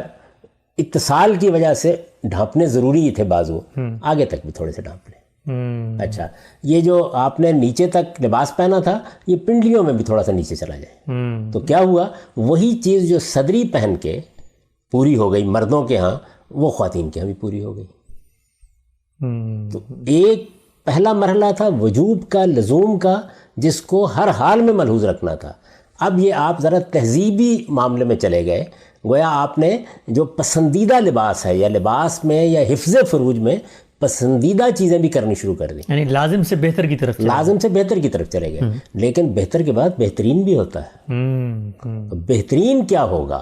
اتصال کی وجہ سے ڈھانپنے ضروری ہی تھے بازو، آگے تک بھی تھوڑے سے ڈھانپ لیں. اچھا، یہ جو آپ نے نیچے تک لباس پہنا تھا یہ پنڈلیوں میں بھی تھوڑا سا نیچے چلا جائے. تو کیا ہوا؟ وہی چیز جو صدری پہن کے پوری ہو گئی مردوں کے ہاں، وہ خواتین کے ہاں بھی پوری ہو گئی. تو ایک پہلا مرحلہ تھا وجوب کا، لزوم کا، جس کو ہر حال میں ملحوظ رکھنا تھا. اب یہ آپ ذرا تہذیبی معاملے میں چلے گئے. گویا آپ نے جو پسندیدہ لباس ہے یا لباس میں یا حفظ فروج میں پسندیدہ چیزیں بھی کرنی شروع کر دیں. یعنی لازم سے بہتر کی طرف چلے گئے. لیکن بہتر کے بعد بہترین بھی ہوتا ہے. تو بہترین کیا ہوگا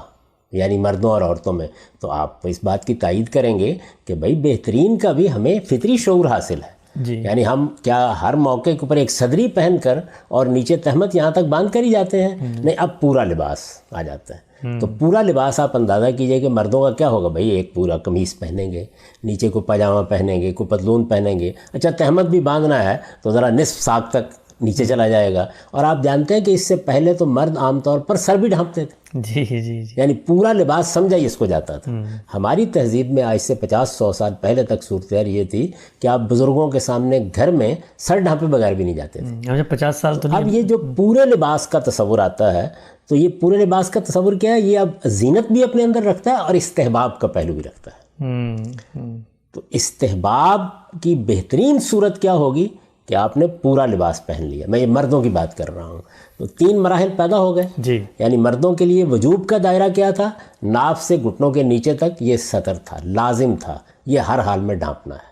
یعنی مردوں اور عورتوں میں؟ تو آپ اس بات کی تائید کریں گے کہ بھائی بہترین کا بھی ہمیں فطری شعور حاصل ہے. یعنی ہم کیا ہر موقع کے اوپر ایک صدری پہن کر اور نیچے تہمت یہاں تک باندھ کر ہی جاتے ہیں؟ نہیں، اب پورا لباس آ جاتا ہے. تو پورا لباس آپ اندازہ کیجئے کہ مردوں کا کیا ہوگا. بھائی ایک پورا قمیص پہنیں گے، نیچے کو پاجامہ پہنیں گے، کو پتلون پہنیں گے. اچھا، تہمت بھی باندھنا ہے تو ذرا نصف ساق تک نیچے چلا جائے گا. اور آپ جانتے ہیں کہ اس سے پہلے تو مرد عام طور پر سر بھی ڈھانپتے تھے. یعنی پورا لباس سمجھا ہی اس کو جاتا تھا. ہماری تہذیب میں آج سے 50-100 سال پہلے تک صورتحال یہ تھی کہ آپ بزرگوں کے سامنے گھر میں سر ڈھانپے بغیر بھی نہیں جاتے تھے. 50 سال تو اب یہ جو پورے لباس کا تصور آتا ہے تو یہ پورے لباس کا تصور کیا ہے؟ یہ اب زینت بھی اپنے اندر رکھتا ہے اور استحباب کا پہلو بھی رکھتا ہے. تو استحباب کی بہترین صورت کیا ہوگی کہ آپ نے پورا لباس پہن لیا. میں یہ مردوں کی بات کر رہا ہوں. تو 3 مراحل پیدا ہو گئے. یعنی مردوں کے لیے وجوب کا دائرہ کیا تھا؟ ناف سے گھٹنوں کے نیچے تک یہ سطر تھا، لازم تھا، یہ ہر حال میں ڈھانپنا ہے.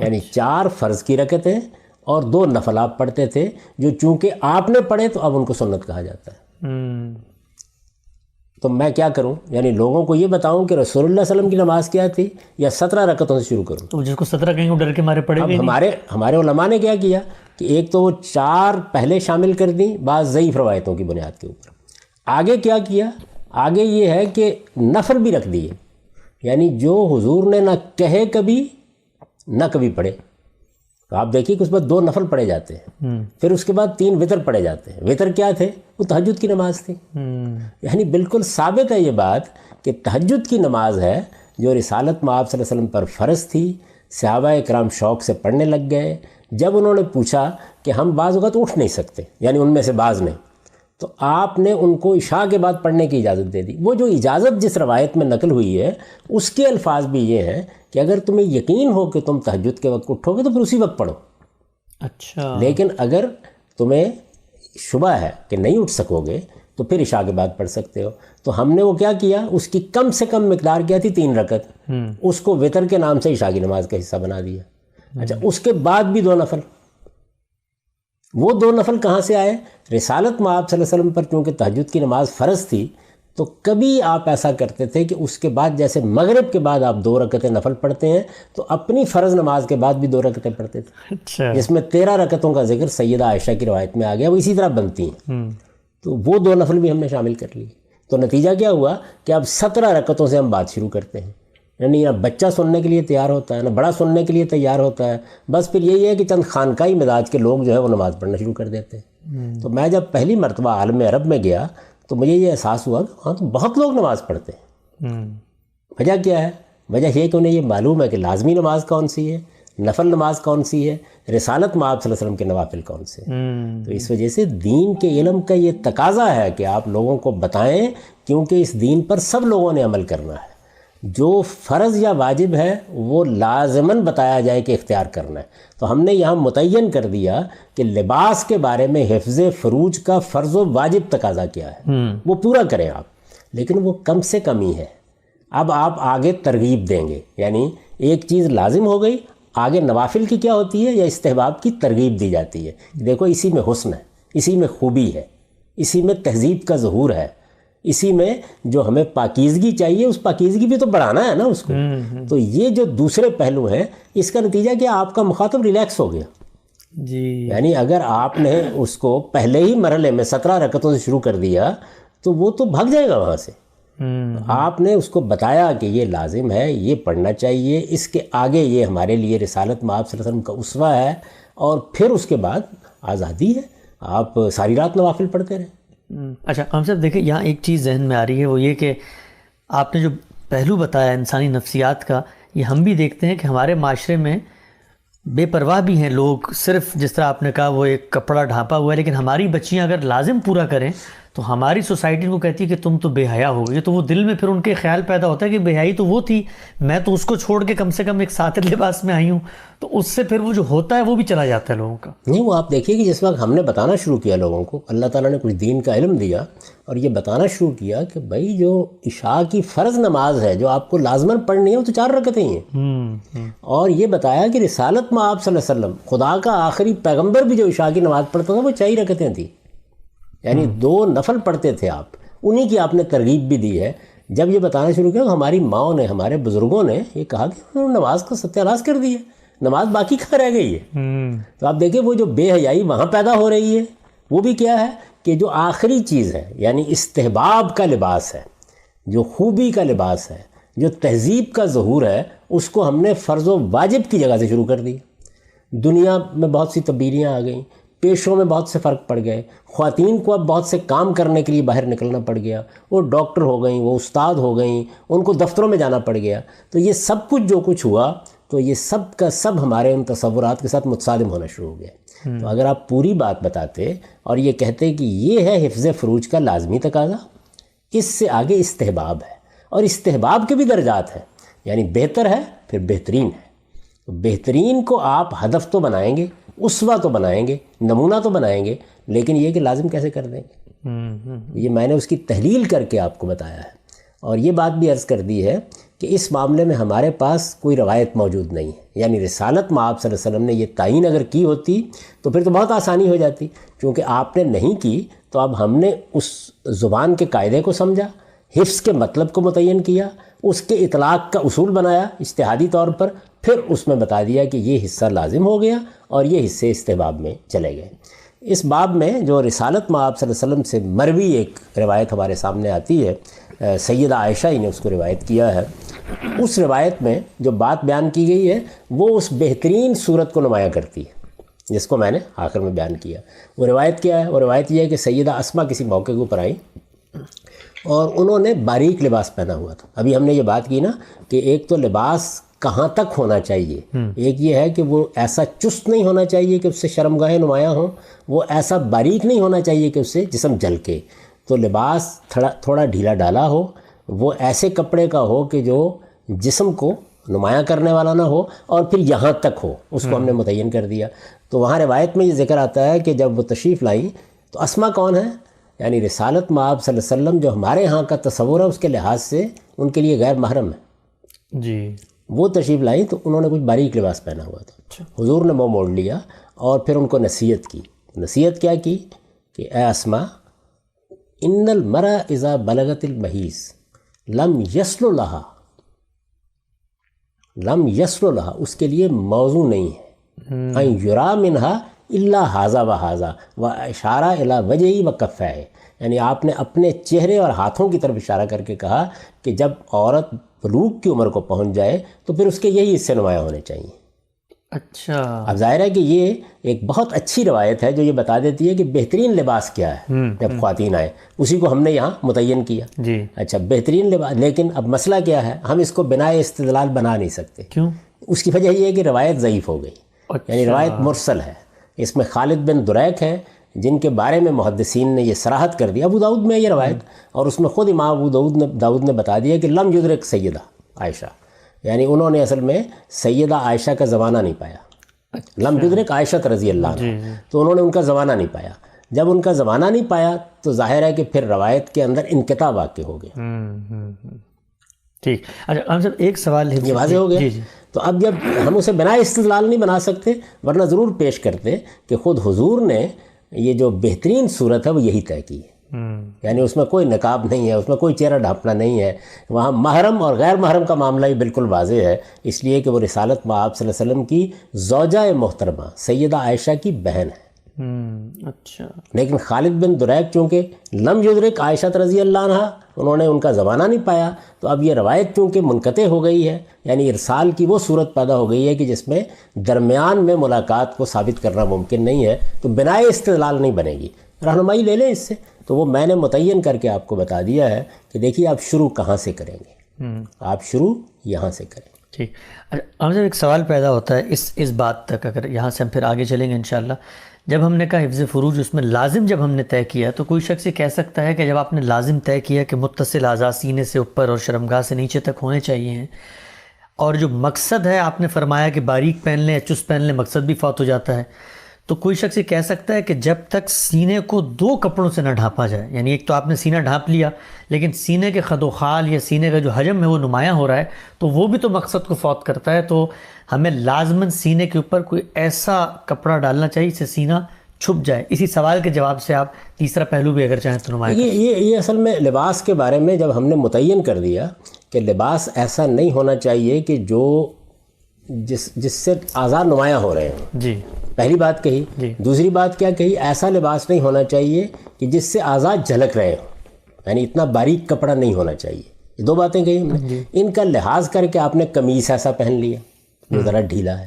یعنی 4 فرض کی رکعتیں اور 2 نفل آپ پڑھتے تھے، جو چونکہ آپ نے پڑھے تو اب ان کو سنت کہا جاتا ہے۔ تو میں کیا کروں؟ یعنی لوگوں کو یہ بتاؤں کہ رسول اللہ صلی اللہ علیہ وسلم کی نماز کیا تھی، یا 17 رکعتوں سے شروع کروں؟ تو جس کو 17 کہیں گے وہ ڈر کے مارے پڑے اب گے نہیں۔ ہمارے علماء نے کیا کیا کہ ایک تو وہ 4 پہلے شامل کر دیں بعض ضعیف روایتوں کی بنیاد کے اوپر۔ آگے کیا کیا؟ آگے یہ ہے کہ نفل بھی رکھ دیے، یعنی جو حضور نے نہ کہے کبھی نہ کبھی پڑھے۔ تو آپ دیکھیے کہ اس بعد 2 نفل پڑھے جاتے ہیں، پھر اس کے بعد 3 وتر پڑھے جاتے ہیں۔ وتر کیا تھے؟ وہ تہجد کی نماز تھی۔ یعنی بالکل ثابت ہے یہ بات کہ تہجد کی نماز ہے جو رسالت میں آپ صلی اللہ علیہ وسلم پر فرض تھی۔ صحابہ اکرام شوق سے پڑھنے لگ گئے۔ جب انہوں نے پوچھا کہ ہم بعض اوقات اٹھ نہیں سکتے، یعنی ان میں سے بعض نے، تو آپ نے ان کو عشاء کے بعد پڑھنے کی اجازت دے دی۔ وہ جو اجازت جس روایت میں نقل ہوئی ہے اس کے الفاظ بھی یہ ہیں کہ اگر تمہیں یقین ہو کہ تم تہجد کے وقت اٹھو گے تو پھر اسی وقت پڑھو۔ اچھا، لیکن اگر تمہیں شبہ ہے کہ نہیں اٹھ سکو گے تو پھر عشاء کے بعد پڑھ سکتے ہو۔ تو ہم نے وہ کیا کیا، اس کی کم سے کم مقدار کیا تھی؟ 3 رکعت، اس کو وتر کے نام سے عشاء کی نماز کا حصہ بنا دیا۔ اچھا، اس کے بعد بھی 2 نفل۔ وہ 2 نفل کہاں سے آئے؟ رسالت میں آپ صلی اللہ علیہ وسلم پر چونکہ تہجد کی نماز فرض تھی تو کبھی آپ ایسا کرتے تھے کہ اس کے بعد جیسے مغرب کے بعد آپ 2 رکعتیں نفل پڑھتے ہیں تو اپنی فرض نماز کے بعد بھی 2 رکعتیں پڑھتے تھے، اچھا، جس میں 13 رکعتوں کا ذکر سیدہ عائشہ کی روایت میں آ گیا۔ وہ اسی طرح بنتی ہیں، تو وہ 2 نفل بھی ہم نے شامل کر لیے۔ تو نتیجہ کیا ہوا کہ اب 17 رکعتوں سے ہم بات شروع کرتے ہیں۔ یعنی نہ بچہ سننے کے لیے تیار ہوتا ہے، نہ بڑا سننے کے لیے تیار ہوتا ہے، بس پھر یہی ہے کہ چند خانقاہی مزاج کے لوگ جو ہے وہ نماز پڑھنا شروع کر دیتے ہیں۔ تو میں جب پہلی مرتبہ عالم عرب میں گیا تو مجھے یہ احساس ہوا کہ وہاں تو بہت لوگ نماز پڑھتے ہیں۔ وجہ کیا ہے؟ وجہ یہ کہ انہیں یہ معلوم ہے کہ لازمی نماز کون سی ہے، نفل نماز کون سی ہے، رسالت میں آپ صلی اللہ علیہ وسلم کے نوافل کون سے ہیں۔ تو اس وجہ سے دین کے علم کا یہ تقاضا ہے کہ آپ لوگوں کو بتائیں، کیونکہ اس دین پر سب لوگوں نے عمل کرنا ہے۔ جو فرض یا واجب ہے وہ لازماً بتایا جائے کہ اختیار کرنا ہے۔ تو ہم نے یہاں متعین کر دیا کہ لباس کے بارے میں حفظ فروج کا فرض و واجب تقاضا کیا ہے، وہ پورا کریں آپ، لیکن وہ کم سے کم ہی ہے۔ اب آپ آگے ترغیب دیں گے، یعنی ایک چیز لازم ہو گئی، آگے نوافل کی کیا ہوتی ہے یا استحباب کی ترغیب دی جاتی ہے۔ دیکھو اسی میں حسن ہے، اسی میں خوبی ہے، اسی میں تہذیب کا ظہور ہے، اسی میں جو ہمیں پاکیزگی چاہیے اس پاکیزگی بھی تو بڑھانا ہے نا اس کو۔ تو یہ جو دوسرے پہلو ہیں اس کا نتیجہ کہ آپ کا مخاطب ریلیکس ہو گیا جی۔ یعنی اگر آپ نے اس کو پہلے ہی مرحلے میں 17 رکعتوں سے شروع کر دیا تو وہ تو بھگ جائے گا وہاں سے۔ آپ نے اس کو بتایا کہ یہ لازم ہے، یہ پڑھنا چاہیے، اس کے آگے یہ ہمارے لیے رسالت میں آپ صلی اللہ علیہ وسلم کا اسوہ ہے، اور پھر اس کے بعد آزادی ہے، آپ ساری رات نوافل پڑھتے رہیں۔ اچھا قام صاحب دیکھیں یہاں ایک چیز ذہن میں آ رہی ہے، وہ یہ کہ آپ نے جو پہلو بتایا انسانی نفسیات کا، یہ ہم بھی دیکھتے ہیں کہ ہمارے معاشرے میں بے پرواہ بھی ہیں لوگ، صرف جس طرح آپ نے کہا وہ ایک کپڑا ڈھانپا ہوا ہے، لیکن ہماری بچیاں اگر لازم پورا کریں تو ہماری سوسائٹی کو کہتی ہے کہ تم تو بے حیا ہو گئی، تو وہ دل میں پھر ان کے خیال پیدا ہوتا ہے کہ بے حیائی تو وہ تھی، میں تو اس کو چھوڑ کے کم سے کم ایک ساتر لباس میں آئی ہوں، تو اس سے پھر وہ جو ہوتا ہے وہ بھی چلا جاتا ہے لوگوں کا۔ نہیں، وہ آپ دیکھیے کہ جس وقت ہم نے بتانا شروع کیا لوگوں کو، اللہ تعالیٰ نے کچھ دین کا علم دیا اور یہ بتانا شروع کیا کہ بھائی جو عشاء کی فرض نماز ہے جو آپ کو لازماً پڑھنی ہے وہ تو 4 رکعتیں ہی ہیں، اور یہ بتایا کہ رسالت میں آپ صلی اللہ علیہ وسلم خدا کا آخری پیغمبر بھی جو عشاء کی نماز پڑھتا تھا وہ 4 رکعتیں تھیں، یعنی 2 نفل پڑھتے تھے آپ، انہی کی آپ نے ترغیب بھی دی ہے۔ جب یہ بتانا شروع کیا تو ہماری ماؤں نے، ہمارے بزرگوں نے یہ کہا کہ انہوں نے نماز کا ستیہ ناش کر دی ہے، نماز باقی کہاں رہ گئی ہے۔ تو آپ دیکھیں وہ جو بے حیائی وہاں پیدا ہو رہی ہے وہ بھی کیا ہے کہ جو آخری چیز ہے، یعنی استحباب کا لباس ہے، جو خوبی کا لباس ہے، جو تہذیب کا ظہور ہے، اس کو ہم نے فرض و واجب کی جگہ سے شروع کر دی۔ دنیا میں بہت سی تبدیلیاں آ گئیں، پیشوں میں بہت سے فرق پڑ گئے، خواتین کو اب بہت سے کام کرنے کے لیے باہر نکلنا پڑ گیا، وہ ڈاکٹر ہو گئیں، وہ استاد ہو گئیں، ان کو دفتروں میں جانا پڑ گیا۔ تو یہ سب کچھ جو کچھ ہوا تو یہ سب کا سب ہمارے ان تصورات کے ساتھ متصادم ہونا شروع ہو گیا۔ تو اگر آپ پوری بات بتاتے اور یہ کہتے کہ یہ ہے حفظ فروج کا لازمی تقاضا، اس سے آگے استحباب ہے، اور استحباب کے بھی درجات ہیں، یعنی بہتر ہے پھر بہترین ہے۔ تو بہترین کو آپ ہدف تو بنائیں گے، اسوہ تو بنائیں گے، نمونہ تو بنائیں گے، لیکن یہ کہ لازم کیسے کر دیں گے؟ یہ میں نے اس کی تحلیل کر کے آپ کو بتایا ہے، اور یہ بات بھی عرض کر دی ہے کہ اس معاملے میں ہمارے پاس کوئی روایت موجود نہیں ہے، یعنی رسالت مآب صلی اللہ علیہ وسلم نے یہ تعین اگر کی ہوتی تو پھر تو بہت آسانی ہو جاتی، چونکہ آپ نے نہیں کی تو اب ہم نے اس زبان کے قاعدے کو سمجھا، حفظ کے مطلب کو متعین کیا، اس کے اطلاق کا اصول بنایا اجتہادی طور پر، پھر اس میں بتا دیا کہ یہ حصہ لازم ہو گیا اور یہ حصے استحباب میں چلے گئے۔ اس باب میں جو رسالت مآب صلی اللہ علیہ وسلم سے مروی ایک روایت ہمارے سامنے آتی ہے، سیدہ عائشہ ہی نے اس کو روایت کیا ہے، اس روایت میں جو بات بیان کی گئی ہے وہ اس بہترین صورت کو نمایاں کرتی ہے جس کو میں نے آخر میں بیان کیا۔ وہ روایت کیا ہے؟ وہ روایت یہ ہے کہ سیدہ اسما کسی موقع کے اوپر آئیں اور انہوں نے باریک لباس پہنا ہوا تھا۔ ابھی ہم نے یہ بات کی نا کہ ایک تو لباس کہاں تک ہونا چاہیے، ایک یہ ہے کہ وہ ایسا چست نہیں ہونا چاہیے کہ اس سے شرمگاہیں نمایاں ہوں، وہ ایسا باریک نہیں ہونا چاہیے کہ اس سے جسم جھلکے، تو لباس تھوڑا ڈھیلا ڈالا ہو، وہ ایسے کپڑے کا ہو کہ جو جسم کو نمایاں کرنے والا نہ ہو اور پھر یہاں تک ہو، اس کو ہم نے متعین کر دیا۔ تو وہاں روایت میں یہ ذکر آتا ہے کہ جب وہ تشریف لائیں تو اسما کون ہے؟ یعنی رسالت مآب صلی اللہ علیہ وسلم جو ہمارے ہاں کا تصور ہے اس کے لحاظ سے ان کے لیے غیر محرم ہے جی۔ وہ تشریف لائیں تو انہوں نے کچھ باریک لباس پہنا ہوا تھا، حضور نے منہ موڑ لیا اور پھر ان کو نصیحت کی۔ نصیحت کیا کی کہ اے اسما، ان المرأ اذا بلغت المحیض لم یسل لها، اس کے لیے موضوع نہیں ہے، ان یرا منہا الا ھذا و ھذا و اشارہ الی وجہی و کفیہ، یعنی آپ نے اپنے چہرے اور ہاتھوں کی طرف اشارہ کر کے کہا کہ جب عورت بلوغ کی عمر کو پہنچ جائے تو پھر اس کے یہی حصے نمایاں ہونے چاہیے۔ اچھا، اب ظاہر ہے کہ یہ ایک بہت اچھی روایت ہے جو یہ بتا دیتی ہے کہ بہترین لباس کیا ہے جب خواتین آئے، اسی کو ہم نے یہاں متعین کیا۔ جی اچھا، بہترین لباس، لیکن اب مسئلہ کیا ہے، ہم اس کو بنا استدلال بنا نہیں سکتے۔ کیوں؟ اس کی وجہ یہ ہے کہ روایت ضعیف ہو گئی، یعنی روایت مرسل ہے۔ اس میں خالد بن دریک ہیں جن کے بارے میں محدثین نے یہ صراحت کر دیا، ابو داؤد میں یہ روایت، اور اس میں خود امام ابو داؤد نے بتا دیا کہ لم یدرک سیدہ عائشہ، یعنی انہوں نے اصل میں سیدہ عائشہ کا زمانہ نہیں پایا، لم یدرک عائشہ رضی اللہ عنہ، تو انہوں نے ان کا زمانہ نہیں پایا۔ جب ان کا زمانہ نہیں پایا تو ظاہر ہے کہ پھر روایت کے اندر انقطاع واقع ہو گیا۔ ٹھیک، اچھا ہم سب ایک سوال یہ واضح ہو گیا۔ تو اب جب ہم اسے بنا استدلال نہیں بنا سکتے، ورنہ ضرور پیش کرتے کہ خود حضور نے یہ جو بہترین صورت ہے وہ یہی طے کی ہے، یعنی اس میں کوئی نقاب نہیں ہے، اس میں کوئی چہرہ ڈھانپنا نہیں ہے، وہاں محرم اور غیر محرم کا معاملہ ہی بالکل واضح ہے، اس لیے کہ وہ رسالت مآب صلی اللہ علیہ وسلم کی زوجہ محترمہ سیدہ عائشہ کی بہن ہے۔ اچھا، لیکن خالد بن دریک چونکہ لم یدرک عائشہ رضی اللہ عنہ، انہوں نے ان کا زمانہ نہیں پایا، تو اب یہ روایت چونکہ منقطع ہو گئی ہے، یعنی ارسال کی وہ صورت پیدا ہو گئی ہے کہ جس میں درمیان میں ملاقات کو ثابت کرنا ممکن نہیں ہے، تو بنا استدلال نہیں بنے گی، رہنمائی لے لیں اس سے۔ تو وہ میں نے متعین کر کے آپ کو بتا دیا ہے کہ دیکھیے آپ شروع کہاں سے کریں گے، آپ شروع یہاں سے کریں۔ ٹھیک، ہم سے ایک سوال پیدا ہوتا ہے اس بات تک، اگر یہاں سے ہم پھر آگے چلیں گے انشاءاللہ۔ جب ہم نے کہا حفظ فروج، اس میں لازم جب ہم نے طے کیا تو کوئی شخص یہ کہہ سکتا ہے کہ جب آپ نے لازم طے کیا کہ متصل اعضاء سینے سے اوپر اور شرمگاہ سے نیچے تک ہونے چاہیے ہیں، اور جو مقصد ہے آپ نے فرمایا کہ باریک پہن لیں یا چست پہن لیں، مقصد بھی فوت ہو جاتا ہے، تو کوئی شخص یہ کہہ سکتا ہے کہ جب تک سینے کو دو کپڑوں سے نہ ڈھانپا جائے، یعنی ایک تو آپ نے سینہ ڈھانپ لیا لیکن سینے کے خد و خال یا سینے کا جو حجم ہے وہ نمایاں ہو رہا ہے، تو وہ بھی تو مقصد کو فوت کرتا ہے، تو ہمیں لازماً سینے کے اوپر کوئی ایسا کپڑا ڈالنا چاہیے جس سے سینہ چھپ جائے۔ اسی سوال کے جواب سے آپ تیسرا پہلو بھی اگر چاہیں تو نمایاں کریں۔ یہ اصل میں لباس کے بارے میں جب ہم نے متعین کر دیا کہ لباس ایسا نہیں ہونا چاہیے کہ جو جس سے اعضاء نمایاں ہو رہے ہیں، جی پہلی بات کہی۔ دوسری بات کیا کہی؟ ایسا لباس نہیں ہونا چاہیے کہ جس سے اعضاء جھلک رہے ہوں، یعنی اتنا باریک کپڑا نہیں ہونا چاہیے۔ یہ دو باتیں کہی ہم نے۔ ان کا لحاظ کر کے آپ نے قمیص ایسا پہن لیا جو ذرا ڈھیلا ہے،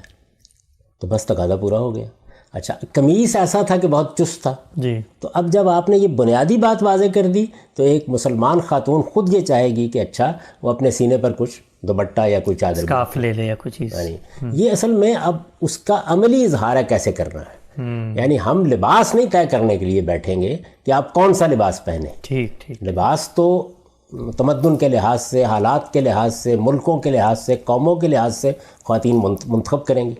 تو بس تقاضا پورا ہو گیا۔ اچھا، قمیص ایسا تھا کہ بہت چست تھا، جی، تو اب جب آپ نے یہ بنیادی بات واضح کر دی تو ایک مسلمان خاتون خود یہ چاہے گی کہ اچھا وہ اپنے سینے پر کچھ دوپٹہ یا کوئی چادر اسکارف لے لے یا کچھ چیز، یعنی یہ اصل میں اب اس کا عملی اظہار ہے کیسے کرنا ہے۔ یعنی ہم لباس نہیں طے کرنے کے لیے بیٹھیں گے کہ آپ کون سا لباس پہنیں، ٹھیک ٹھیک، لباس تو تمدن کے لحاظ سے، حالات کے لحاظ سے، ملکوں کے لحاظ سے، قوموں کے لحاظ سے خواتین منتخب کریں گے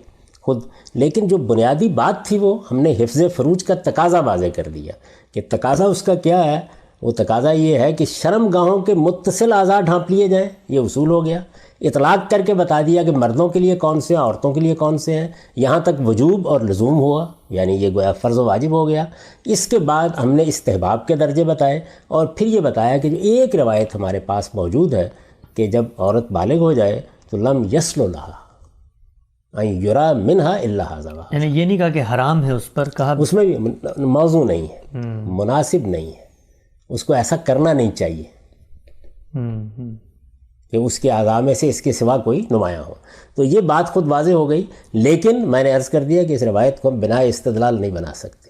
خود، لیکن جو بنیادی بات تھی وہ ہم نے حفظ فروج کا تقاضا واضح کر دیا کہ تقاضا اس کا کیا ہے، وہ تقاضا یہ ہے کہ شرم گاہوں کے متصل اعضاء ڈھانپ لیے جائیں، یہ اصول ہو گیا۔ اطلاق کر کے بتا دیا کہ مردوں کے لیے کون سے ہیں، عورتوں کے لیے کون سے ہیں، یہاں تک وجوب اور لزوم ہوا، یعنی یہ گویا فرض و واجب ہو گیا۔ اس کے بعد ہم نے استحباب کے درجے بتائے، اور پھر یہ بتایا کہ جو ایک روایت ہمارے پاس موجود ہے کہ جب عورت بالغ ہو جائے تو لم یسل لہا ان یرا منہا الا ھذا، یعنی یہ نہیں کہا کہ حرام ہے اس پر، کہا اس میں بھی موضوع نہیں ہے، مناسب نہیں ہے، اس کو ایسا کرنا نہیں چاہیے کہ اس کے اعضاء میں سے اس کے سوا کوئی نمایاں ہو۔ تو یہ بات خود واضح ہو گئی، لیکن میں نے عرض کر دیا کہ اس روایت کو ہم بنا استدلال نہیں بنا سکتے،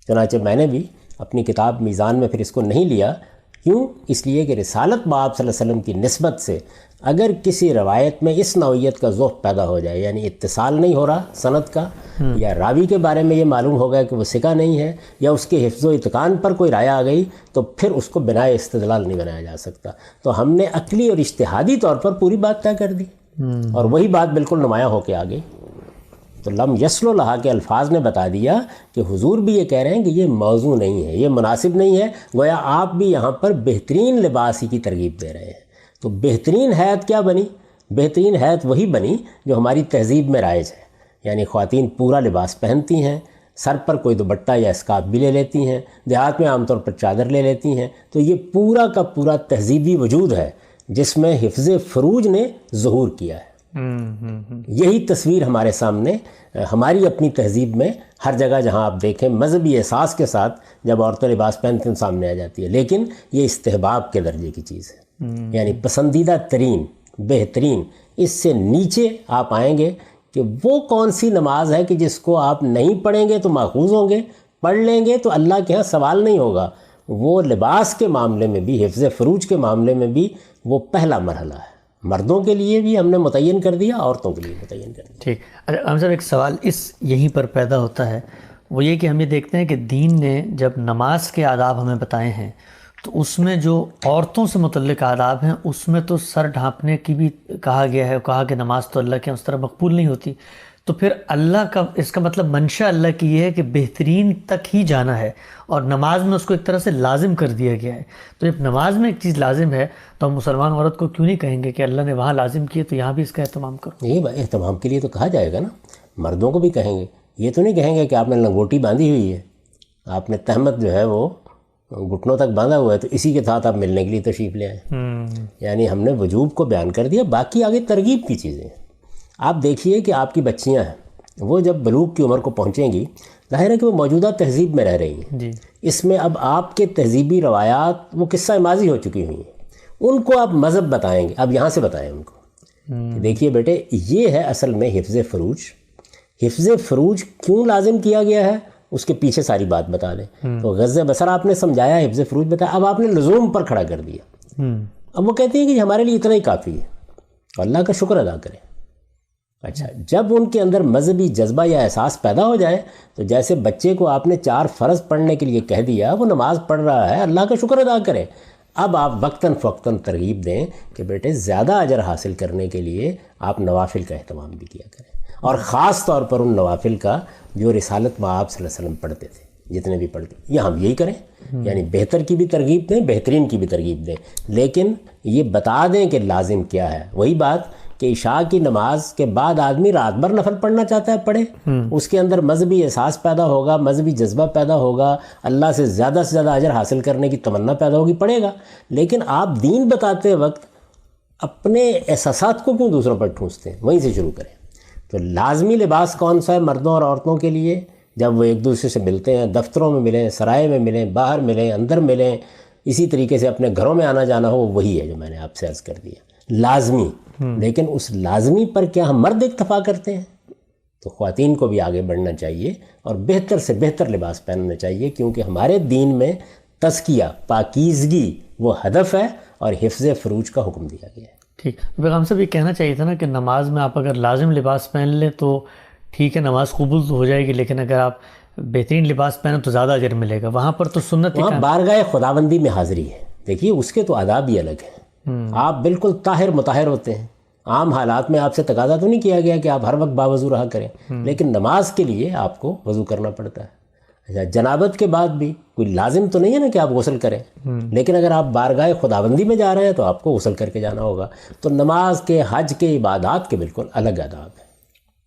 چنانچہ میں نے بھی اپنی کتاب میزان میں پھر اس کو نہیں لیا۔ کیوں؟ اس لیے کہ رسالت بآب صلی اللہ علیہ وسلم کی نسبت سے اگر کسی روایت میں اس نوعیت کا ذوق پیدا ہو جائے، یعنی اتصال نہیں ہو رہا سند کا، یا راوی کے بارے میں یہ معلوم ہو گیا کہ وہ ثقہ نہیں ہے، یا اس کے حفظ و اتقان پر کوئی رائے آ گئی، تو پھر اس کو بنائے استدلال نہیں بنایا جا سکتا۔ تو ہم نے عقلی اور اجتہادی طور پر پوری بات طے کر دی، اور وہی بات بالکل نمایاں ہو کے آ گئی۔ تو لم یسل لہا کے الفاظ نے بتا دیا کہ حضور بھی یہ کہہ رہے ہیں کہ یہ موضوع نہیں ہے، یہ مناسب نہیں ہے، گویا آپ بھی یہاں پر بہترین لباس ہی کی ترغیب دے رہے ہیں۔ تو بہترین حیت کیا بنی؟ بہترین حیت وہی بنی جو ہماری تہذیب میں رائج ہے، یعنی خواتین پورا لباس پہنتی ہیں، سر پر کوئی دوپٹہ یا اسکارف بھی لے لیتی ہیں، دیہات میں عام طور پر چادر لے لیتی ہیں۔ تو یہ پورا کا پورا تہذیبی وجود ہے جس میں حفظ فروج نے ظہور کیا ہے۔ یہی تصویر ہمارے سامنے ہماری اپنی تہذیب میں ہر جگہ جہاں آپ دیکھیں مذہبی احساس کے ساتھ جب عورتیں لباس پہنتی ہیں سامنے آ جاتی ہے، لیکن یہ استحباب کے درجے کی چیز ہے، یعنی پسندیدہ ترین، بہترین۔ اس سے نیچے آپ آئیں گے کہ وہ کون سی نماز ہے کہ جس کو آپ نہیں پڑھیں گے تو ماخوذ ہوں گے، پڑھ لیں گے تو اللہ کے ہاں سوال نہیں ہوگا۔ وہ لباس کے معاملے میں بھی، حفظ فروج کے معاملے میں بھی وہ پہلا مرحلہ ہے۔ مردوں کے لیے بھی ہم نے متعین کر دیا، عورتوں کے لیے متعین کر دیا۔ ٹھیک۔ ہم صاحب ایک سوال اس یہیں پر پیدا ہوتا ہے، وہ یہ کہ ہم یہ دیکھتے ہیں کہ دین نے جب نماز کے آداب ہمیں بتائے ہیں تو اس میں جو عورتوں سے متعلق آداب ہیں اس میں تو سر ڈھانپنے کی بھی کہا گیا ہے، کہا کہ نماز تو اللہ کے اس طرح مقبول نہیں ہوتی۔ تو پھر اللہ کا، اس کا مطلب منشا اللہ کی یہ ہے کہ بہترین تک ہی جانا ہے، اور نماز میں اس کو ایک طرح سے لازم کر دیا گیا ہے۔ تو جب نماز میں ایک چیز لازم ہے تو ہم مسلمان عورت کو کیوں نہیں کہیں گے کہ اللہ نے وہاں لازم کیے تو یہاں بھی اس کا اہتمام کرو؟ یہ اہتمام کے لیے تو کہا جائے گا نا، مردوں کو بھی کہیں گے۔ یہ تو نہیں کہیں گے کہ آپ نے لنگوٹی باندھی ہوئی ہے، آپ نے تہمت جو ہے وہ گھٹنوں تک باندھا ہوا ہے تو اسی کے ساتھ آپ ملنے کے لیے تشریف لے آئیں۔ یعنی ہم نے وجوب کو بیان کر دیا، باقی آگے ترغیب کی چیزیں ہیں۔ آپ دیکھیے کہ آپ کی بچیاں ہیں، وہ جب بلوغ کی عمر کو پہنچیں گی، ظاہر ہے کہ وہ موجودہ تہذیب میں رہ رہی ہیں جی۔ اس میں اب آپ کے تہذیبی روایات وہ قصہ ماضی ہو چکی ہوئی ہیں، ان کو آپ مذہب بتائیں گے، اب یہاں سے بتائیں ان کو کہ دیکھیے بیٹے یہ ہے اصل میں حفظ فروج۔ حفظ فروج کیوں لازم کیا گیا ہے اس کے پیچھے ساری بات بتا دیں۔ تو غض بصر آپ نے سمجھایا، حفظ فروج بتایا، اب آپ نے لزوم پر کھڑا کر دیا۔ اب وہ کہتے ہیں کہ ہمارے لیے اتنا ہی کافی ہے، اللہ کا شکر ادا کریں۔ اچھا، جب ان کے اندر مذہبی جذبہ یا احساس پیدا ہو جائے تو جیسے بچے کو آپ نے 4 فرض پڑھنے کے لیے کہہ دیا، وہ نماز پڑھ رہا ہے، اللہ کا شکر ادا کریں۔ اب آپ وقتاً فوقتاً ترغیب دیں کہ بیٹے زیادہ اجر حاصل کرنے کے لیے آپ نوافل کا اہتمام بھی کیا کریں، اور خاص طور پر ان نوافل کا جو رسالت مآب صلی اللہ علیہ وسلم پڑھتے تھے، جتنے بھی پڑھتے، یہ ہم یہی کریں۔ یعنی بہتر کی بھی ترغیب دیں، بہترین کی بھی ترغیب دیں، لیکن یہ بتا دیں کہ لازم کیا ہے۔ وہی بات کہ عشاء کی نماز کے بعد آدمی رات بھر نفل پڑھنا چاہتا ہے، پڑھے، اس کے اندر مذہبی احساس پیدا ہوگا، مذہبی جذبہ پیدا ہوگا، اللہ سے زیادہ اجر حاصل کرنے کی تمنا پیدا ہوگی، پڑھے گا۔ لیکن آپ دین بتاتے وقت اپنے احساسات کو کیوں دوسروں پر ٹھونستے ہیں؟ وہیں سے شروع کریں۔ تو لازمی لباس کون سا ہے مردوں اور عورتوں کے لیے؟ جب وہ ایک دوسرے سے ملتے ہیں، دفتروں میں ملیں، سرائے میں ملیں، باہر ملیں، اندر ملیں، اسی طریقے سے اپنے گھروں میں آنا جانا ہو، وہی ہے جو میں نے آپ سے عرض کر دیا، لازمی۔ لیکن اس لازمی پر کیا ہم مرد اکتفا کرتے ہیں؟ تو خواتین کو بھی آگے بڑھنا چاہیے اور بہتر سے بہتر لباس پہننا چاہیے، کیونکہ ہمارے دین میں تزکیہ، پاکیزگی وہ ہدف ہے، اور حفظ فروج کا حکم دیا گیا ہے۔ ٹھیک۔ پیغام صاحب یہ کہنا چاہیے تھا نا کہ نماز میں آپ اگر لازم لباس پہن لیں تو ٹھیک ہے، نماز قبول تو ہو جائے گی، لیکن اگر آپ بہترین لباس پہنیں تو زیادہ اجر ملے گا۔ وہاں پر تو سنت ہی وہاں بارگاہ خداوندی میں حاضری ہے، دیکھیے اس کے تو آداب ہی الگ ہیں۔ آپ بالکل طاہر مطہر ہوتے ہیں، عام حالات میں آپ سے تقاضا تو نہیں کیا گیا کہ آپ ہر وقت باوضو رہا کریں، لیکن نماز کے لیے آپ کو وضو کرنا پڑتا ہے۔ اچھا جنابت کے بعد بھی کوئی لازم تو نہیں ہے نا کہ آپ غسل کریں، لیکن اگر آپ بارگاہ خداوندی میں جا رہے ہیں تو آپ کو غسل کر کے جانا ہوگا. تو نماز کے، حج کے، عبادات کے بالکل الگ آداب ہیں.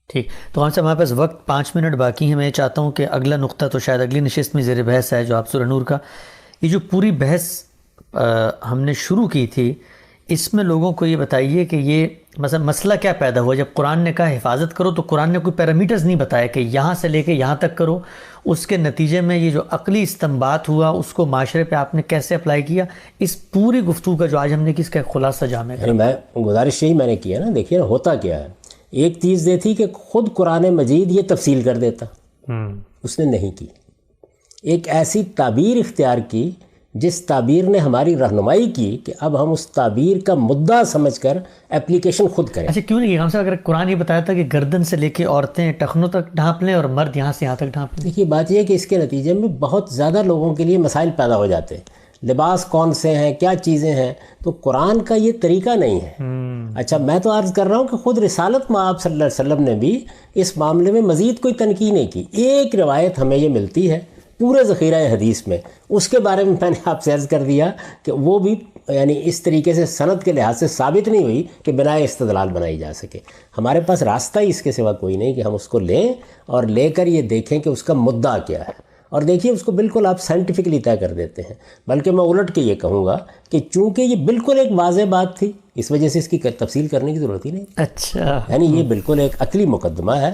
ٹھیک. تو ہم سے ہمارے پاس وقت 5 منٹ باقی ہیں. میں چاہتا ہوں کہ اگلا نقطہ تو شاید اگلی نشست میں زیر بحث ہے، جو آپ سورہ نور کا یہ جو پوری بحث ہم نے شروع کی تھی، اس میں لوگوں کو یہ بتائیے کہ یہ مثلا مسئلہ کیا پیدا ہوا جب قرآن نے کہا حفاظت کرو، تو قرآن نے کوئی پیرامیٹرز نہیں بتایا کہ یہاں سے لے کے یہاں تک کرو. اس کے نتیجے میں یہ جو عقلی استنباط ہوا اس کو معاشرے پہ آپ نے کیسے اپلائی کیا؟ اس پوری گفتگو کا جو آج ہم نے کس کا خلاصہ جامع یعنی میں گزارش یہی میں نے کیا نا، دیکھیے نا ہوتا کیا ہے. ایک چیز یہ تھی کہ خود قرآن مجید یہ تفصیل کر دیتا، اس نے نہیں کی. ایک ایسی تعبیر اختیار کی جس تعبیر نے ہماری رہنمائی کی کہ اب ہم اس تعبیر کا مدعا سمجھ کر اپلیکیشن خود کریں. اچھا کیوں نہیں؟ ہم سے اگر قرآن یہ بتایا تھا کہ گردن سے لے کے عورتیں ٹخنوں تک ڈھانپ لیں اور مرد یہاں سے یہاں تک ڈھانپ لیں. دیکھیے بات یہ ہے کہ اس کے نتیجے میں بہت زیادہ لوگوں کے لیے مسائل پیدا ہو جاتے ہیں. لباس کون سے ہیں، کیا چیزیں ہیں، تو قرآن کا یہ طریقہ نہیں ہے. اچھا میں تو عرض کر رہا ہوں کہ خود رسالت مآب صلی اللہ علیہ وسلم نے بھی اس معاملے میں مزید کوئی تنقید نہیں کی. ایک روایت ہمیں یہ ملتی ہے پورے ذخیرہ حدیث میں، اس کے بارے میں نے آپ سے عرض کر دیا کہ وہ بھی یعنی اس طریقے سے سند کے لحاظ سے ثابت نہیں ہوئی کہ بنا استدلال بنائی جا سکے. ہمارے پاس راستہ ہی اس کے سوا کوئی نہیں کہ ہم اس کو لیں اور لے کر یہ دیکھیں کہ اس کا مدعا کیا ہے، اور دیکھیے اس کو بالکل آپ سائنٹیفکلی طے کر دیتے ہیں. بلکہ میں الٹ کے یہ کہوں گا کہ چونکہ یہ بالکل ایک واضح بات تھی، اس وجہ سے اس کی تفصیل کرنے کی ضرورت ہی نہیں. اچھا یعنی یہ بالکل ایک عقلی مقدمہ ہے،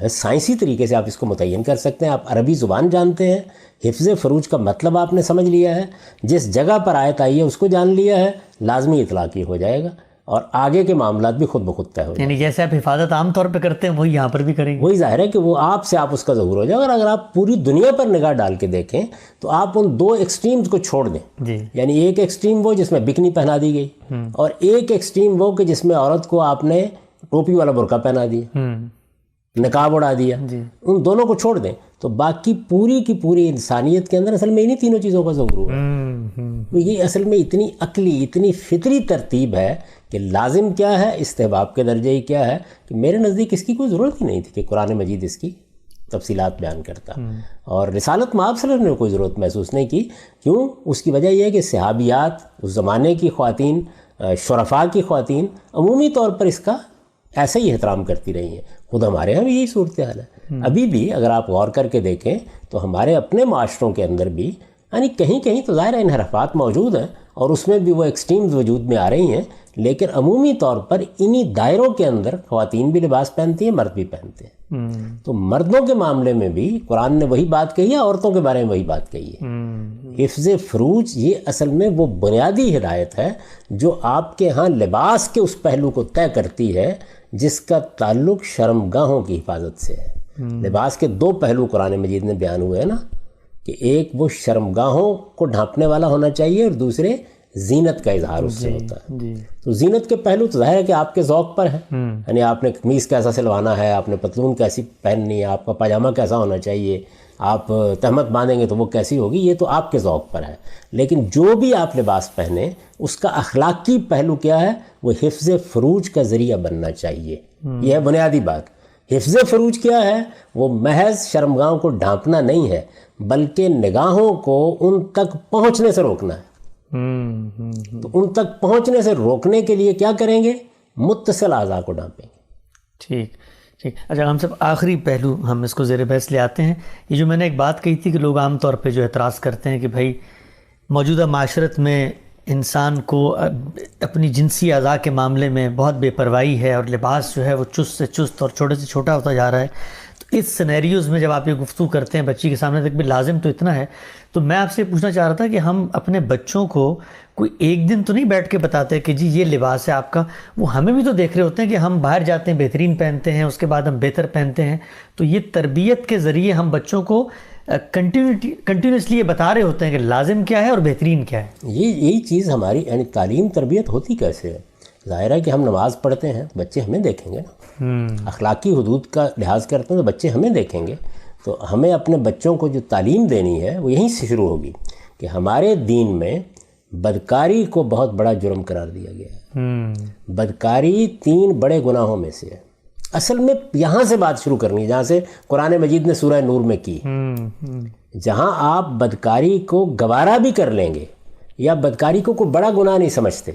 سائنسی طریقے سے آپ اس کو متعین کر سکتے ہیں. آپ عربی زبان جانتے ہیں، حفظ فروج کا مطلب آپ نے سمجھ لیا ہے، جس جگہ پر آیت آئی ہے اس کو جان لیا ہے، لازمی اطلاقی ہو جائے گا اور آگے کے معاملات بھی خود بخود طے ہو جائیں. یعنی جیسے آپ حفاظت عام طور پہ کرتے ہیں وہی یہاں پر بھی کریں گے. وہی ظاہر ہے کہ وہ آپ سے آپ اس کا ظہور ہو جائے گا. اور اگر آپ پوری دنیا پر نگاہ ڈال کے دیکھیں تو آپ ان دو ایکسٹریمز کو چھوڑ دیں. جی یعنی ایک ایکسٹریم وہ جس میں بکنی پہنا دی گئی، اور ایک ایکسٹریم وہ کہ جس میں عورت کو آپ نے ٹوپی والا برقع پہنا دیا، نقاب اڑا دیا. ان دونوں کو چھوڑ دیں تو باقی پوری کی پوری انسانیت کے اندر اصل میں انہی تینوں چیزوں کا ظہور ہوا ہے. یہ اصل میں اتنی عقلی، اتنی فطری ترتیب ہے کہ لازم کیا ہے، استحباب کے درجے ہی کیا ہے، کہ میرے نزدیک اس کی کوئی ضرورت ہی نہیں تھی کہ قرآن مجید اس کی تفصیلات بیان کرتا. اور رسالت مآب صلی اللہ علیہ وسلم نے کوئی ضرورت محسوس نہیں کی. کیوں؟ اس کی وجہ یہ ہے کہ صحابیات، اس زمانے کی خواتین، شرفاء کی خواتین عمومی طور پر اس کا ایسا ہی احترام کرتی رہی ہیں. خود ہمارے یہاں بھی یہی صورتحال ہے. ابھی بھی اگر آپ غور کر کے دیکھیں تو ہمارے اپنے معاشروں کے اندر بھی یعنی کہیں کہیں تو ظاہر انحرافات موجود ہیں اور اس میں بھی وہ ایکسٹریمز وجود میں آ رہی ہیں، لیکن عمومی طور پر انہی دائروں کے اندر خواتین بھی لباس پہنتی ہیں، مرد بھی پہنتے ہیں. تو مردوں کے معاملے میں بھی قرآن نے وہی بات کہی ہے، عورتوں کے بارے میں وہی بات کہی ہے. حفظ فروج یہ اصل میں وہ بنیادی ہدایت ہے جو آپ کے ہاں لباس کے اس پہلو کو طے کرتی ہے جس کا تعلق شرمگاہوں کی حفاظت سے ہے. لباس کے دو پہلو قرآن مجید میں بیان ہوئے ہیں نا، کہ ایک وہ شرمگاہوں کو ڈھانپنے والا ہونا چاہیے اور دوسرے زینت کا اظہار اس سے ہوتا ہے. تو زینت کے پہلو تو ظاہر ہے کہ آپ کے ذوق پر ہے، یعنی آپ نے قمیص کیسا سلوانا ہے، آپ نے پتلون کیسی پہننی ہے، آپ کا پاجامہ کیسا ہونا چاہیے، آپ تہمت باندھیں گے تو وہ کیسی ہوگی، یہ تو آپ کے ذوق پر ہے. لیکن جو بھی آپ لباس پہنیں اس کا اخلاقی پہلو کیا ہے، وہ حفظ فروج کا ذریعہ بننا چاہیے. یہ ہے بنیادی بات. حفظ فروج کیا ہے؟ وہ محض شرمگاہوں کو ڈھانپنا نہیں ہے، بلکہ نگاہوں کو ان تک پہنچنے سے روکنا ہے. تو ان تک پہنچنے سے روکنے کے لیے کیا کریں گے؟ متصل اعضاء کو ڈھانپیں گے. ٹھیک ٹھیک. اچھا ہم سب آخری پہلو ہم اس کو زیر بحث لے آتے ہیں. یہ جو میں نے ایک بات کہی تھی کہ لوگ عام طور پہ جو اعتراض کرتے ہیں کہ بھائی موجودہ معاشرت میں انسان کو اپنی جنسی اعضاء کے معاملے میں بہت بے پرواہی ہے اور لباس جو ہے وہ چست سے چست اور چھوٹے سے چھوٹا ہوتا جا رہا ہے. تو اس سینیریوز میں جب آپ یہ گفتگو کرتے ہیں بچی کے سامنے تک بھی لازم تو اتنا ہے، تو میں آپ سے پوچھنا چاہ رہا تھا کہ ہم اپنے بچوں کو کوئی ایک دن تو نہیں بیٹھ کے بتاتے کہ جی یہ لباس ہے آپ کا. وہ ہمیں بھی تو دیکھ رہے ہوتے ہیں کہ ہم باہر جاتے ہیں بہترین پہنتے ہیں، اس کے بعد ہم بہتر پہنتے ہیں. تو یہ تربیت کے ذریعے ہم بچوں کو کنٹینیوسلی یہ بتا رہے ہوتے ہیں کہ لازم کیا ہے اور بہترین کیا ہے. یہی چیز ہماری یعنی تعلیم تربیت ہوتی کیسے ہے؟ ظاہر ہے کہ ہم نماز پڑھتے ہیں، بچے ہمیں دیکھیں گے نا. اخلاقی حدود کا لحاظ کرتے ہیں تو بچے ہمیں دیکھیں گے. تو ہمیں اپنے بچوں کو جو تعلیم دینی ہے وہ یہیں سے شروع ہوگی کہ ہمارے دین میں بدکاری کو بہت بڑا جرم قرار دیا گیا ہے. بدکاری 3 بڑے گناہوں میں سے ہے. اصل میں یہاں سے بات شروع کرنی ہے جہاں سے قرآن مجید نے سورہ نور میں کی. جہاں آپ بدکاری کو گوارا بھی کر لیں گے یا بدکاری کو کوئی بڑا گناہ نہیں سمجھتے.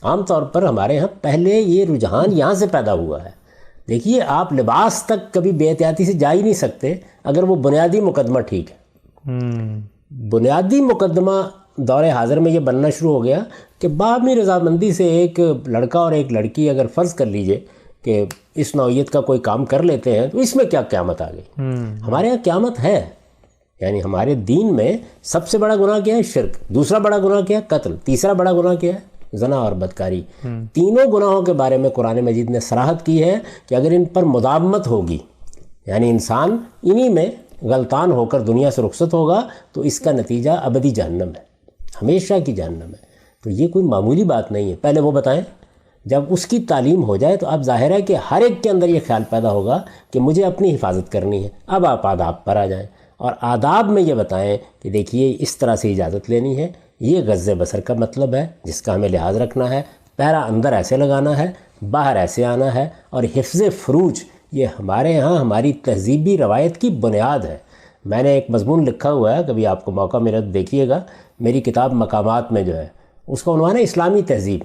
عام طور پر ہمارے ہاں پہلے یہ رجحان یہاں سے پیدا ہوا ہے. دیکھیے آپ لباس تک کبھی بے احتیاطی سے جا ہی نہیں سکتے اگر وہ بنیادی مقدمہ ٹھیک ہے. بنیادی مقدمہ دور حاضر میں یہ بننا شروع ہو گیا کہ باہمی رضامندی سے ایک لڑکا اور ایک لڑکی اگر فرض کر لیجئے کہ اس نوعیت کا کوئی کام کر لیتے ہیں تو اس میں کیا قیامت آ گئی. ہمارے ہاں قیامت ہے. یعنی ہمارے دین میں سب سے بڑا گناہ کیا ہے؟ شرک. دوسرا بڑا گناہ کیا ہے؟ قتل. تیسرا بڑا گناہ کیا ہے؟ زنا اور بدکاری. تینوں گناہوں کے بارے میں قرآن مجید نے صراحت کی ہے کہ اگر ان پر مداومت ہوگی، یعنی انسان انہی میں غلطان ہو کر دنیا سے رخصت ہوگا، تو اس کا نتیجہ ابدی جہنم ہے، ہمیشہ کی جہنم ہے. تو یہ کوئی معمولی بات نہیں ہے. پہلے وہ بتائیں، جب اس کی تعلیم ہو جائے تو اب ظاہر ہے کہ ہر ایک کے اندر یہ خیال پیدا ہوگا کہ مجھے اپنی حفاظت کرنی ہے. اب آپ آداب پر آ جائیں اور آداب میں یہ بتائیں کہ دیکھیے اس طرح سے اجازت لینی ہے، یہ غض بصر کا مطلب ہے جس کا ہمیں لحاظ رکھنا ہے، پہرا اندر ایسے لگانا ہے، باہر ایسے آنا ہے، اور حفظ فروج یہ ہمارے ہاں ہماری تہذیبی روایت کی بنیاد ہے. میں نے ایک مضمون لکھا ہوا ہے، کبھی آپ کو موقع ملے تو دیکھیے گا، میری کتاب مقامات میں جو ہے اس کا عنوان ہے اسلامی تہذیب.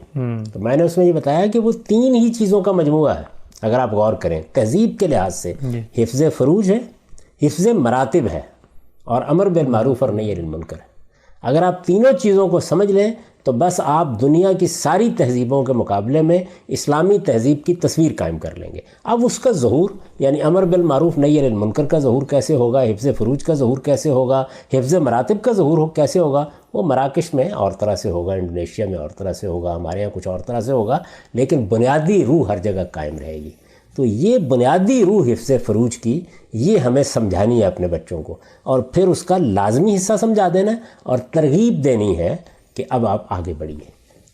تو میں نے اس میں یہ بتایا کہ وہ 3 ہی چیزوں کا مجموعہ ہے اگر آپ غور کریں تہذیب کے لحاظ سے. حفظ فروج ہے، حفظ مراتب ہے، اور امر بالمعروف اور نہی عن المنکر ہے. اگر آپ تینوں چیزوں کو سمجھ لیں تو بس آپ دنیا کی ساری تہذیبوں کے مقابلے میں اسلامی تہذیب کی تصویر قائم کر لیں گے. اب اس کا ظہور یعنی امر بالمعروف نہی عن المنکر کا ظہور کیسے ہوگا، حفظ فروج کا ظہور کیسے ہوگا، حفظ مراتب کا ظہور کیسے ہوگا، وہ مراکش میں اور طرح سے ہوگا، انڈونیشیا میں اور طرح سے ہوگا، ہمارے یہاں کچھ اور طرح سے ہوگا، لیکن بنیادی روح ہر جگہ قائم رہے گی. تو یہ بنیادی روح حفظ فروج کی یہ ہمیں سمجھانی ہے اپنے بچوں کو، اور پھر اس کا لازمی حصہ سمجھا دینا ہے اور ترغیب دینی ہے کہ اب آپ آگے بڑھیے.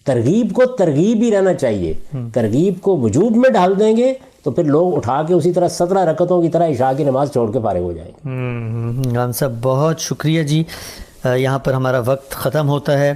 ترغیب کو ترغیب ہی رہنا چاہیے. ترغیب کو وجوب میں ڈال دیں گے تو پھر لوگ اٹھا کے اسی طرح 17 رکعتوں کی طرح عشاء کی نماز چھوڑ کے فارغ ہو جائیں گے. غانم صاحب بہت شکریہ جی. یہاں پر ہمارا وقت ختم ہوتا ہے.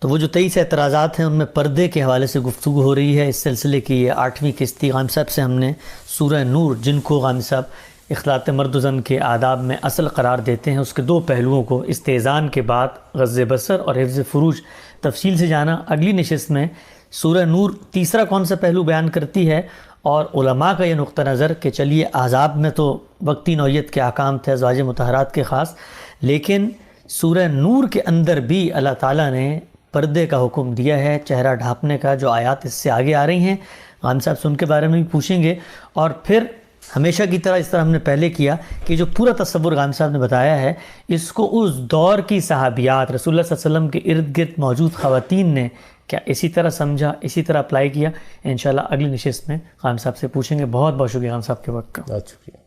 تو وہ جو 23 اعتراضات ہیں ان میں پردے کے حوالے سے گفتگو ہو رہی ہے. اس سلسلے کی یہ 8ویں قسط تھی. غانم صاحب سے ہم نے سورہ نور، جن کو غانم صاحب اخلاط مرد و زن کے آداب میں اصل قرار دیتے ہیں، اس کے 2 پہلوؤں کو استئذان کے بعد غض بصر اور حفظ فروج تفصیل سے جانا. اگلی نشست میں سورہ نور تیسرا کون سا پہلو بیان کرتی ہے، اور علماء کا یہ نقطہ نظر کہ چلیے احزاب میں تو وقتی نوعیت کے احکام تھے ازواج مطہرات کے خاص، لیکن سورہ نور کے اندر بھی اللہ تعالیٰ نے پردے کا حکم دیا ہے، چہرہ ڈھانپنے کا. جو آیات اس سے آگے آ رہی ہیں غانم صاحب سے ان کے بارے میں بھی پوچھیں گے. اور پھر ہمیشہ کی طرح، اس طرح ہم نے پہلے کیا کہ جو پورا تصور غانم صاحب نے بتایا ہے اس کو اس دور کی صحابیات، رسول اللہ صلی اللہ علیہ وسلم کے ارد گرد موجود خواتین نے کیا اسی طرح سمجھا، اسی طرح اپلائی کیا. انشاءاللہ اگلی نشست میں غانم صاحب سے پوچھیں گے. بہت بہت شکریہ غانم صاحب کے وقت کا. بہت شکریہ.